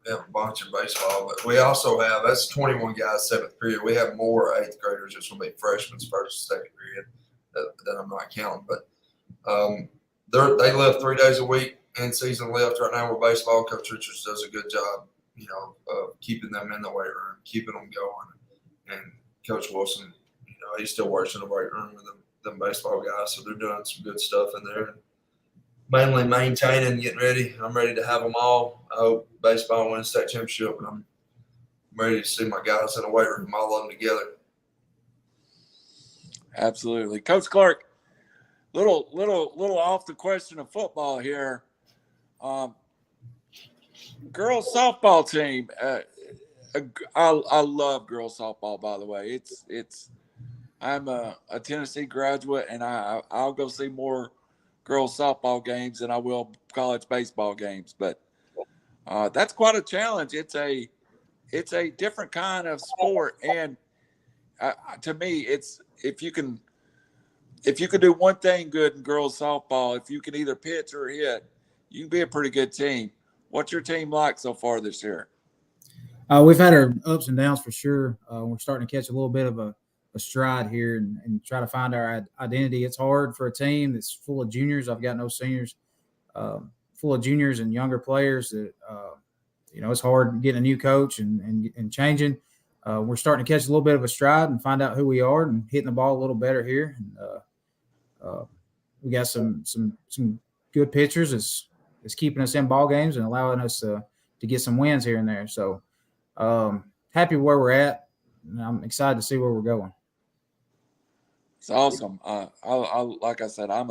we have a bunch in baseball, but we also have that's 21 guys 7th period. We have more 8th graders. It's going to be freshmen 1st and 2nd period that I'm not counting, but they live 3 days a week. In season lift right now with baseball. Coach Richards does a good job, of keeping them in the weight room, keeping them going. And Coach Wilson, he still works in the weight room with them baseball guys, so they're doing some good stuff in there. Mainly maintaining, getting ready. I'm ready to have them all. I hope baseball wins state championship, and I'm ready to see my guys in the weight room, all of them together. Absolutely. Coach Clark, little off the question of football here. Girls softball team. I love girls softball. By the way, I'm a Tennessee graduate, and I'll go see more girls softball games than I will college baseball games. But that's quite a challenge. It's a different kind of sport, and to me, it's if you can do one thing good in girls softball, if you can either pitch or hit, you can be a pretty good team. What's your team like so far this year? We've had our ups and downs for sure. We're starting to catch a little bit of a stride here and try to find our identity. It's hard for a team that's full of juniors. I've got no seniors, full of juniors and younger players that, it's hard getting a new coach and changing. We're starting to catch a little bit of a stride and find out who we are and hitting the ball a little better here. And we got some good pitchers that's keeping us in ball games and allowing us to get some wins here and there. So happy where we're at, and I'm excited to see where we're going. It's awesome. I like I said, I'm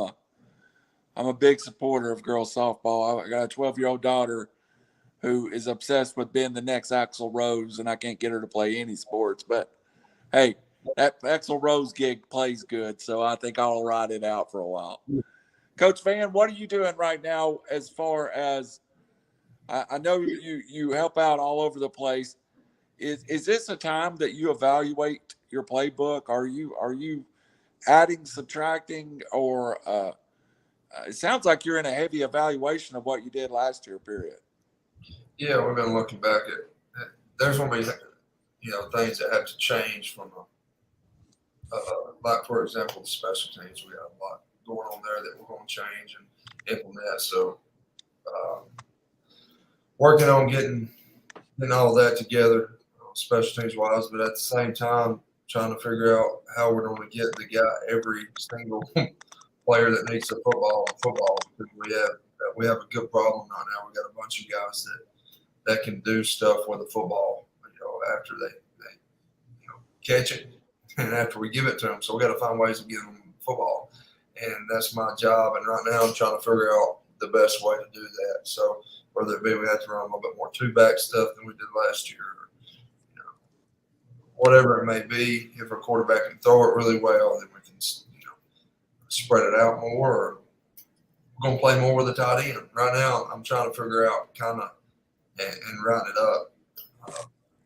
a big supporter of girls softball. I got a 12-year-old daughter who is obsessed with being the next Axl Rose, and I can't get her to play any sports. But hey, that Axl Rose gig plays good, so I think I'll ride it out for a while. Coach Van, what are you doing right now as far as I know you help out all over the place. Is this a time that you evaluate your playbook? Are you adding, subtracting, or it sounds like you're in a heavy evaluation of what you did last year, period. Yeah, we've been looking back at there's going to be things that have to change from like, for example, the special teams. We got a lot going on there that we're going to change and implement. So working on getting all that together, special teams wise, but at the same time trying to figure out how we're going to get every single player that needs a football. Because we have a good problem right now. We got a bunch of guys that can do stuff with the football, after they catch it and after we give it to them. So we got to find ways of getting them football, and that's my job. And right now I'm trying to figure out the best way to do that. So whether it be we have to run a little bit more two-back stuff than we did last year, or, whatever it may be. If our quarterback can throw it really well, then we can spread it out more. Or we're going to play more with the tight end. Right now I'm trying to figure out kind of and round it up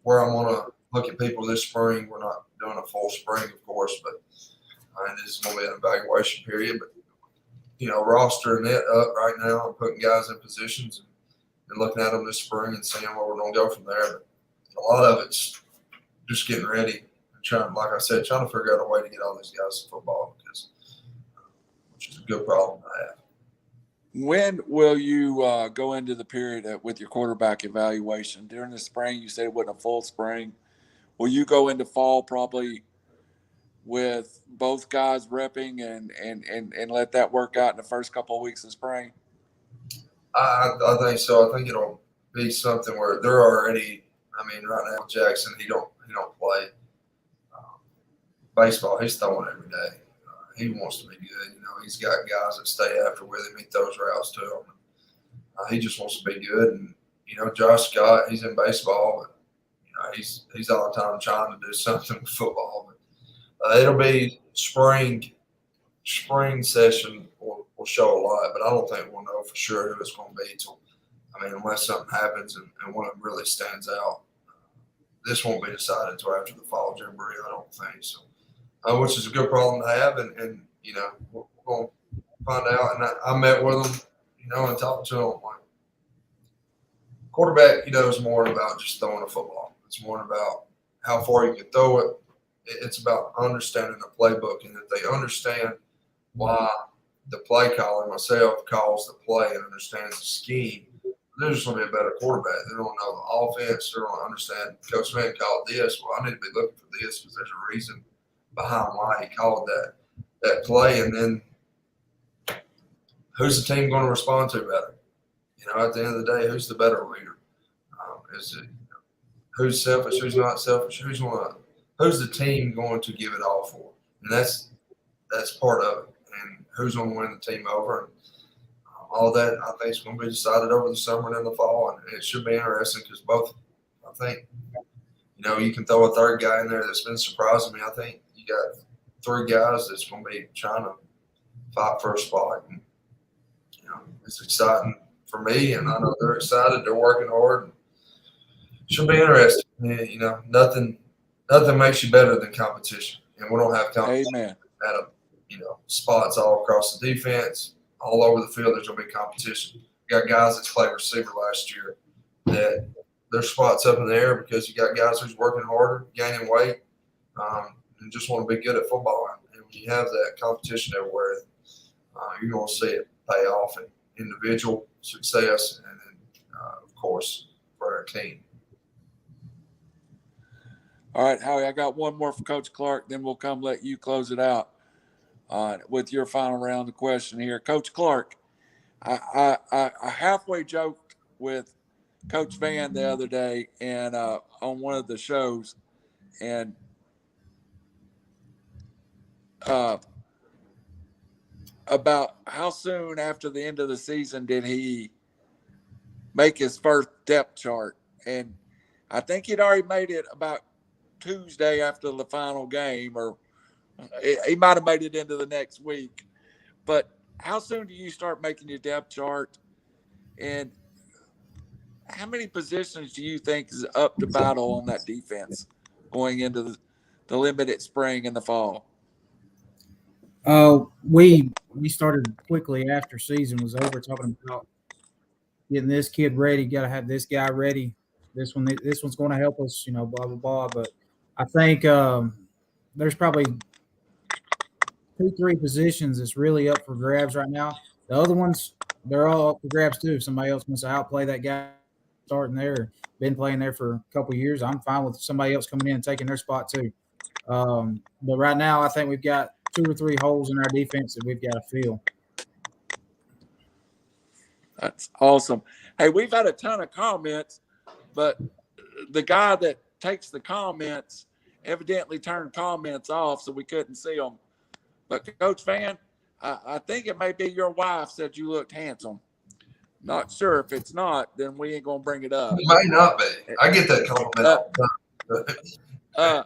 where I'm going to look at people this spring. We're not doing a full spring, of course, but this is going to be an evaluation period. But, rostering it up right now and putting guys in positions and looking at them this spring and seeing where we're going to go from there. But a lot of it's just getting ready and trying to figure out a way to get all these guys to football, which is a good problem to have. When will you go into the period with your quarterback evaluation? During the spring, you said it wasn't a full spring. Will you go into fall probably with both guys repping and let that work out in the first couple of weeks of spring? I think so. I think it'll be something where they're already. Right now Jackson, he don't play baseball. He's throwing every day. He wants to be good. He's got guys that stay after with him. He throws routes to him. He just wants to be good. And Josh Scott, he's in baseball, but he's all the time trying to do something with football. But it'll be spring session will show a lot, but I don't think we'll know for sure who it's going to be till. Unless something happens and one of them really stands out, this won't be decided until after the fall jamboree. I don't think so, which is a good problem to have. And we're going to find out. And I met with them, and talked to them. Like, quarterback, is more about just throwing a football. It's more about how far you can throw it. It's about understanding the playbook, and if they understand why the play caller, myself, calls the play and understands the scheme, they're just going to be a better quarterback. They don't know the offense. They don't understand. Coach Van called this. Well, I need to be looking for this because there's a reason behind why he called that play. And then who's the team going to respond to better? At the end of the day, who's the better leader? Is it who's selfish? Who's not selfish? Who's the team going to give it all for? And that's part of it. and who's going to win the team over. And all that, I think, is going to be decided over the summer and in the fall. And it should be interesting because both, I think, you can throw a third guy in there that's been surprising me. I think you got 3 guys that's going to be trying to fight for a spot. And, it's exciting for me, and I know they're excited. They're working hard. It should be interesting. Nothing makes you better than competition. And we don't have competition Amen. at spots all across the defense, all over the field. There's going to be competition. You got guys that played receiver last year that there's spots up in the air because you got guys who's working harder, gaining weight, and just want to be good at football. And when you have that competition everywhere, you're going to see it pay off in individual success and then, of course, for our team. All right, Howie, I got one more for Coach Clark, then we'll come let you close it out with your final round of question here. Coach Clark, I halfway joked with Coach Van the other day and on one of the shows, and about how soon after the end of the season did he make his first depth chart. And I think he'd already made it about Tuesday after the final game, or he might have made it into the next week. But how soon do you start making your depth chart? And how many positions do you think is up to battle on that defense going into the limited spring and the fall? We started quickly after season was over, talking about getting this kid ready. Got to have this guy ready. This one's going to help us, blah blah blah. But I think there's probably 2-3 positions that's really up for grabs right now. The other ones, they're all up for grabs too. If somebody else wants to outplay that guy starting there, been playing there for a couple of years, I'm fine with somebody else coming in and taking their spot too. But right now, I think we've got 2 or 3 holes in our defense that we've got to fill. That's awesome. Hey, we've had a ton of comments, but the guy that takes the comments evidently turned comments off, so we couldn't see them. But Coach Van, I think it may be your wife said you looked handsome. Not sure. If it's not, then we ain't gonna bring it up. It might not be. I get that compliment all the time.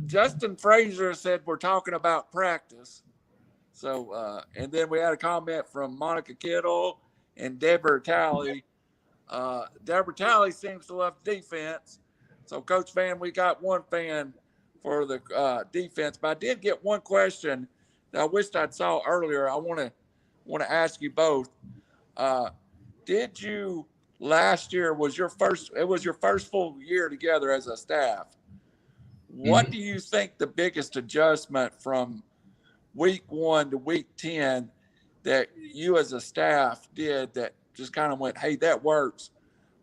Justin Frazier said we're talking about practice. So, and then we had a comment from Monica Kittle and Deborah Talley. Deborah Talley seems to love defense. So, Coach Van, we got one fan for the defense. But I did get one question that I wished I'd saw earlier. I want to ask you both. Did you last year was your first full year together as a staff? What do you think the biggest adjustment from week 1 to week 10 that you as a staff did that just kind of went, hey, that works,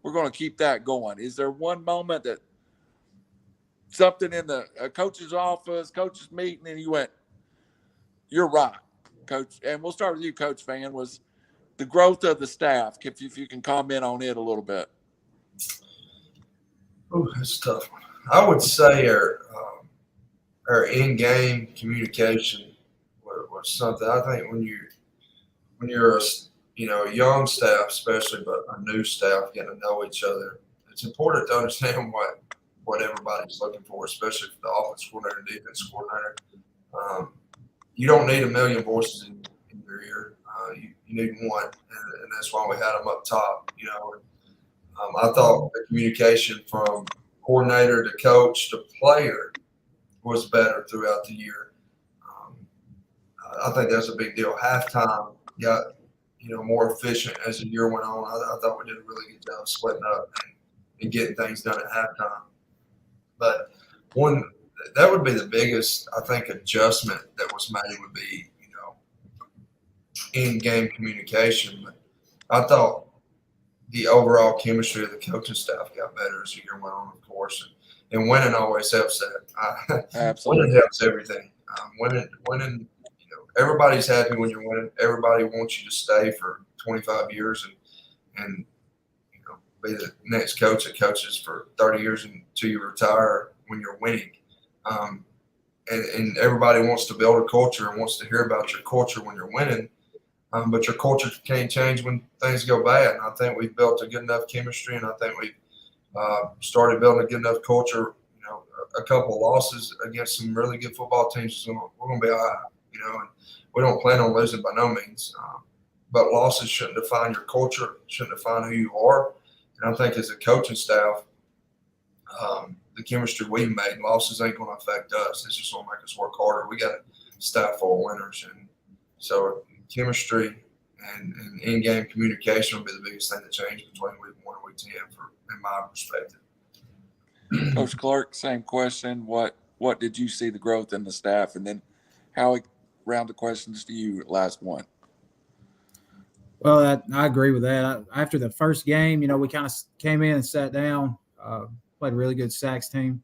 we're going to keep that going? Is there one moment that something in the coach's office, coach's meeting, and you went, you're right, Coach? And we'll start with you, Coach Van, was the growth of the staff, if you can comment on it a little bit. Oh, that's a tough one. I would say our in-game communication was something. I think when you're a young staff, especially, but a new staff, getting to know each other, it's important to understand what everybody's looking for, especially for the offense coordinator and defense coordinator. You don't need a million voices in your ear. You need one, and that's why we had them up top. I thought the communication from coordinator to coach to player was better throughout the year. I think that's a big deal. Halftime got more efficient as the year went on. I thought we did a really good job splitting up and getting things done at halftime. But that would be the biggest, I think, adjustment that was made would be in-game communication. But I thought the overall chemistry of the coaching staff got better as the year went on, of course. And winning always helps that. Absolutely. Winning helps everything. Winning, everybody's happy when you're winning. Everybody wants you to stay for 25 years and be the next coach that coaches for 30 years until you retire when you're winning. and everybody wants to build a culture and wants to hear about your culture when you're winning. But your culture can't change when things go bad. And I think we've built a good enough chemistry, and I think we've started building a good enough culture. You know, a couple of losses against some really good football teams, we're going to be all right. You know, and we don't plan on losing by no means. But losses shouldn't define your culture, shouldn't define who you are. And I think as a coaching staff, the chemistry we've made, losses ain't going to affect us. It's just going to make us work harder. We got a staff full of winners. And so chemistry and in-game communication will be the biggest thing that changed between week 1 and week 10 in my perspective. Coach Clark, same question. What did you see the growth in the staff? And then Howie, round the questions to you last one. Well, I agree with that. After the first game, we kind of came in and sat down, played a really good Sacks team.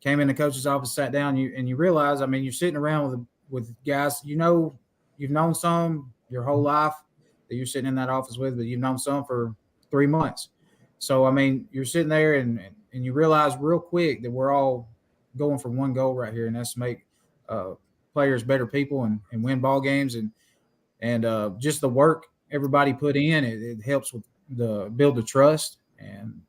Came in the coach's office, sat down, and you realize, you're sitting around with guys, you've known some your whole life that you're sitting in that office with, but you've known some for 3 months. So, you're sitting there and you realize real quick that we're all going for one goal right here, and that's to make players better people and win ball games. And just the work everybody put in, it helps with build the trust, and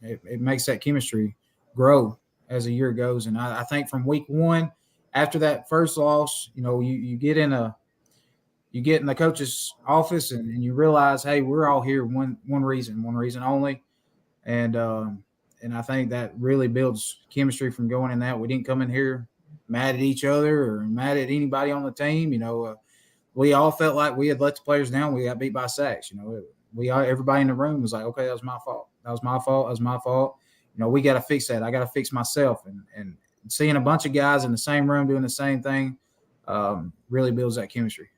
it makes that chemistry grow as the year goes. And I think from week 1, after that first loss, you get in the coach's office and you realize, hey, we're all here one reason only. And I think that really builds chemistry from going in that. We didn't come in here mad at each other or mad at anybody on the team. We all felt like we had let the players down. We got beat by Sacks. Everybody in the room was like, okay, that was my fault. That was my fault. We got to fix that. I got to fix myself. And seeing a bunch of guys in the same room doing the same thing really builds that chemistry.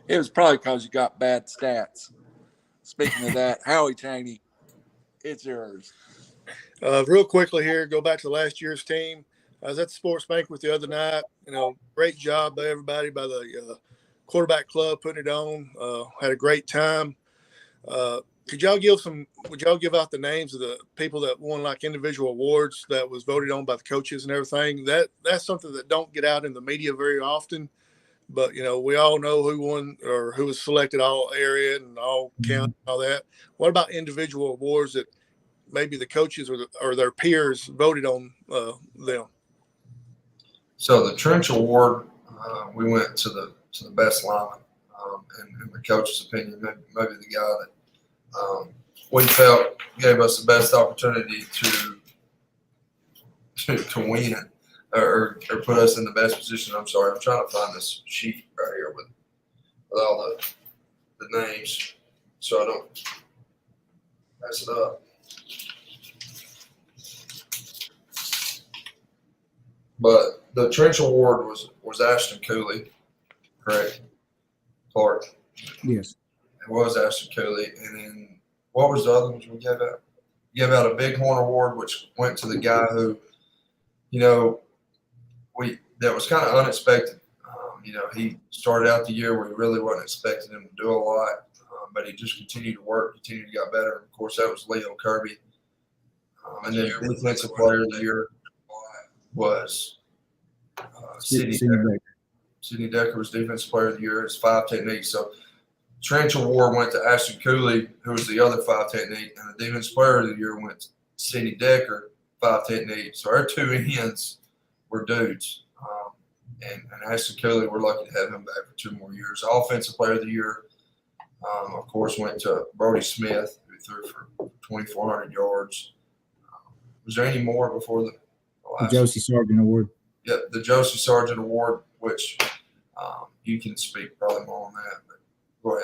It was probably because you got bad stats. Speaking of that, Howie Chaney, it's yours. Real quickly here, go back to last year's team. I was at the sports banquet the other night. Great job by everybody, by the quarterback club putting it on. Had a great time. Would y'all give out the names of the people that won like individual awards that was voted on by the coaches and everything? That's something that don't get out in the media very often. But, we all know who won or who was selected all area and all count and all that. What about individual awards that maybe the coaches or their peers voted on them? So the Trench Award, we went to the best lineman, in the coach's opinion, maybe the guy that we felt gave us the best opportunity to win or put us in the best position. I'm sorry, I'm trying to find this sheet right here with all the names so I don't mess it up. But the Trench Award was Ashton Cooley, correct? Clark. Yes. It was Ashton Cooley. And then what was the other ones we gave out? We gave out a Bighorn Award, which went to the guy who, that was kind of unexpected. He started out the year where we really wasn't expecting him to do a lot, but he just continued to work, continued to get better. And of course, that was Leo Kirby. And then Defensive Player of the Year was Sidney Decker. Sidney Decker was Defensive Player of the Year. It's 5 techniques. So Trench Award went to Ashton Cooley, who was the other 5 technique, and the Defensive Player of the Year went to Sidney Decker, 5 technique. So our 2 ends were dudes. And Ashton Cooley, we're lucky to have him back for 2 more years. Offensive Player of the Year, of course, went to Brody Smith, who threw for 2,400 yards. Was there any more before the Josie Sargent Award? Yeah, the Josie Sargent Award, which you can speak probably more on that, but go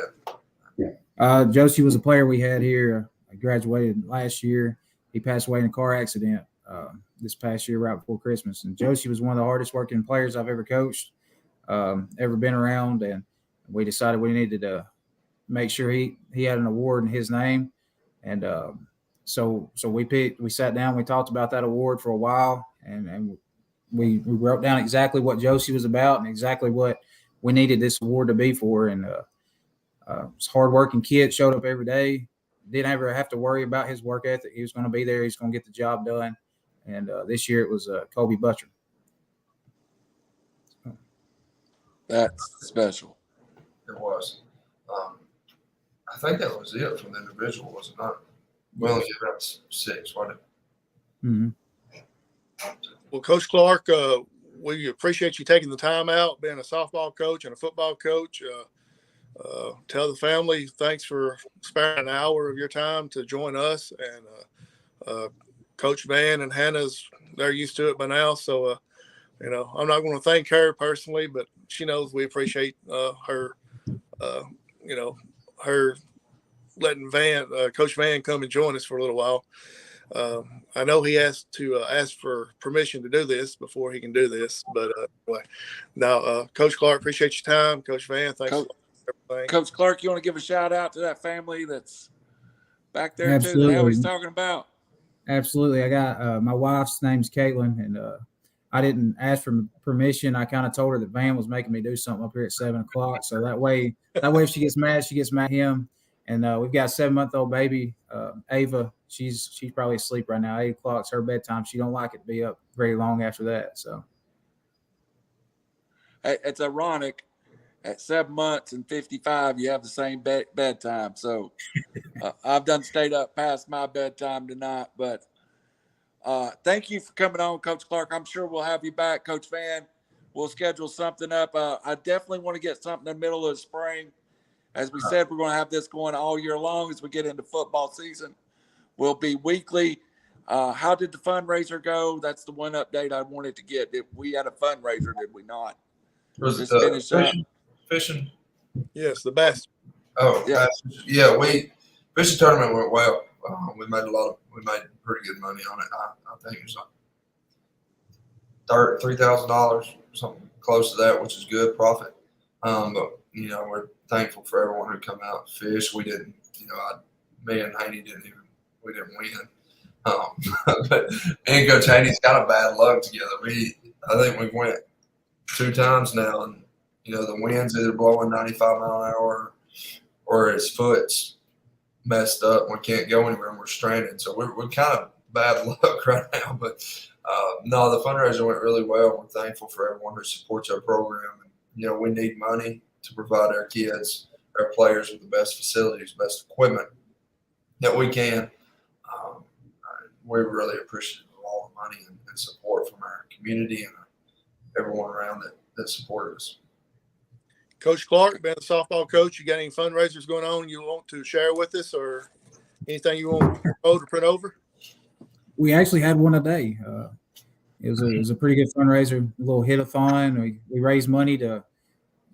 ahead. Josie was a player we had here. I graduated last year. He passed away in a car accident this past year right before Christmas. And Josie was one of the hardest working players I've ever coached, ever been around. And we decided we needed to make sure he had an award in his name. And so we sat down, we talked about that award for a while, and we wrote down exactly what Josie was about and exactly what we needed this award to be for. And this hardworking kid showed up every day. Didn't ever have to worry about his work ethic. He was going to be there. He's going to get the job done. And this year it was Colby Butcher. That's special. It was. I think that was it from the individual, was it not? We only gave out 6, wasn't it? Mhm. Well, Coach Clark, we appreciate you taking the time out, being a softball coach and a football coach. Tell the family thanks for sparing an hour of your time to join us. And Coach Van and Hannah's, they're used to it by now. So, I'm not going to thank her personally, but she knows we appreciate her, her letting Coach Van come and join us for a little while. I know he has to ask for permission to do this before he can do this, but anyway. Now, Coach Clark, appreciate your time. Coach Van, thanks for everything. Coach Clark, you want to give a shout out to that family that's back there Absolutely. too that Howie's talking about? Absolutely. I got my wife's name's Caitlin, and I didn't ask for permission. I kind of told her that Van was making me do something up here at 7:00. So that way if she gets mad at him. And we've got a 7-month-old baby, Ava. She's probably asleep right now. 8:00's her bedtime. She don't like it to be up very long after that. So It's ironic. At 7 months and 55, you have the same bedtime. So I've done stayed up past my bedtime tonight. But thank you for coming on, Coach Clark. I'm sure we'll have you back, Coach Van. We'll schedule something up. I definitely want to get something in the middle of the spring. As we said, we're going to have this going all year long as we get into football season. We'll be weekly. How did the fundraiser go? That's the one update I wanted to get. We had a fundraiser, did we not? Was it fishing? Yes, the best. Oh, yeah. Fishing tournament went well. We made pretty good money on it. I think it was like $3,000, something close to that, which is good profit. But we're thankful for everyone who come out and fish. We didn't, me and Haney didn't win. But me and Coach Haney's got a bad luck together. I think we've went 2 times now, and the wind's either blowing 95 mile an hour or his foot's messed up and we can't go anywhere and we're stranded. So we're kind of bad luck right now. But no, the fundraiser went really well. We're thankful for everyone who supports our program. And, we need money to provide our kids, our players with the best facilities, best equipment that we can. We're really appreciative of all the money and support from our community and everyone around that supported us. Coach Clark, being a softball coach, you got any fundraisers going on you want to share with us, or anything you want to print over? we actually had one a day. It was a pretty good fundraiser, a little hit-a-thon. We raised money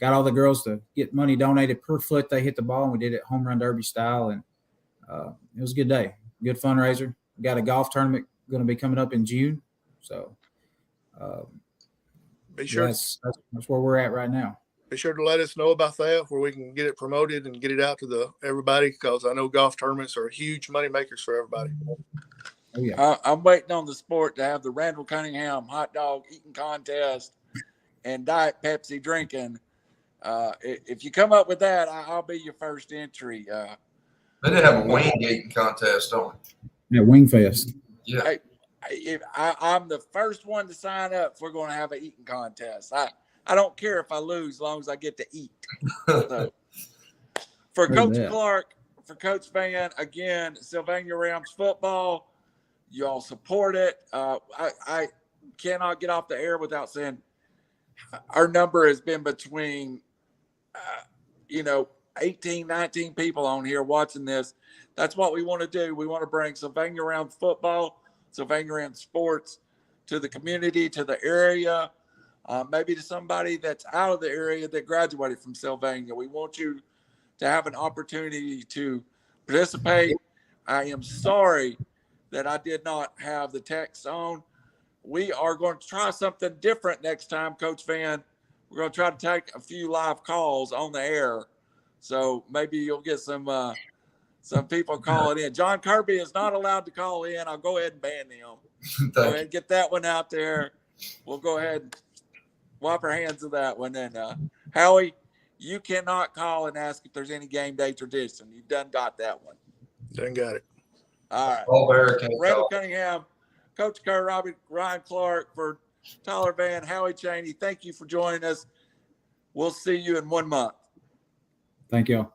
got all the girls to get money donated per foot they hit the ball, and we did it home run derby style, and it was a good day, good fundraiser. We got a golf tournament going to be coming up in June, so be sure that's where we're at right now. Be sure to let us know about that, where we can get it promoted and get it out to everybody, because I know golf tournaments are huge money makers for everybody. Oh yeah, I'm waiting on the sport to have the Randall Cunningham hot dog eating contest and Diet Pepsi drinking. If you come up with that, I'll be your first entry. They did have a wing eating contest, don't they? yeah, Wing Fest. Yeah. I'm the first one to sign up if we're going to have an eating contest. I don't care if I lose as long as I get to eat. So, for Coach Clark, for Coach Van, again, Sylvania Rams football, you all support it. I cannot get off the air without saying our number has been between, 18, 19 people on here watching this. That's what we want to do. We want to bring Sylvania Rams football, Sylvania Rams sports to the community, to the area, maybe to somebody that's out of the area that graduated from Sylvania. We want you to have an opportunity to participate. I am sorry that I did not have the text on. We are going to try something different next time, Coach Van. We're going to try to take a few live calls on the air. So maybe you'll get some people calling in. John Kirby is not allowed to call in. I'll go ahead and ban him. Go ahead and get that one out there. We'll go ahead and wipe our hands of that one. And Howie, you cannot call and ask if there's any game day tradition. You've done got that one. Done got it. All right. All American. Randall Cunningham, Coach Kerr, Ryan Clark, for Tyler Van, Howie Cheney, thank you for joining us. We'll see you in 1 month. Thank y'all.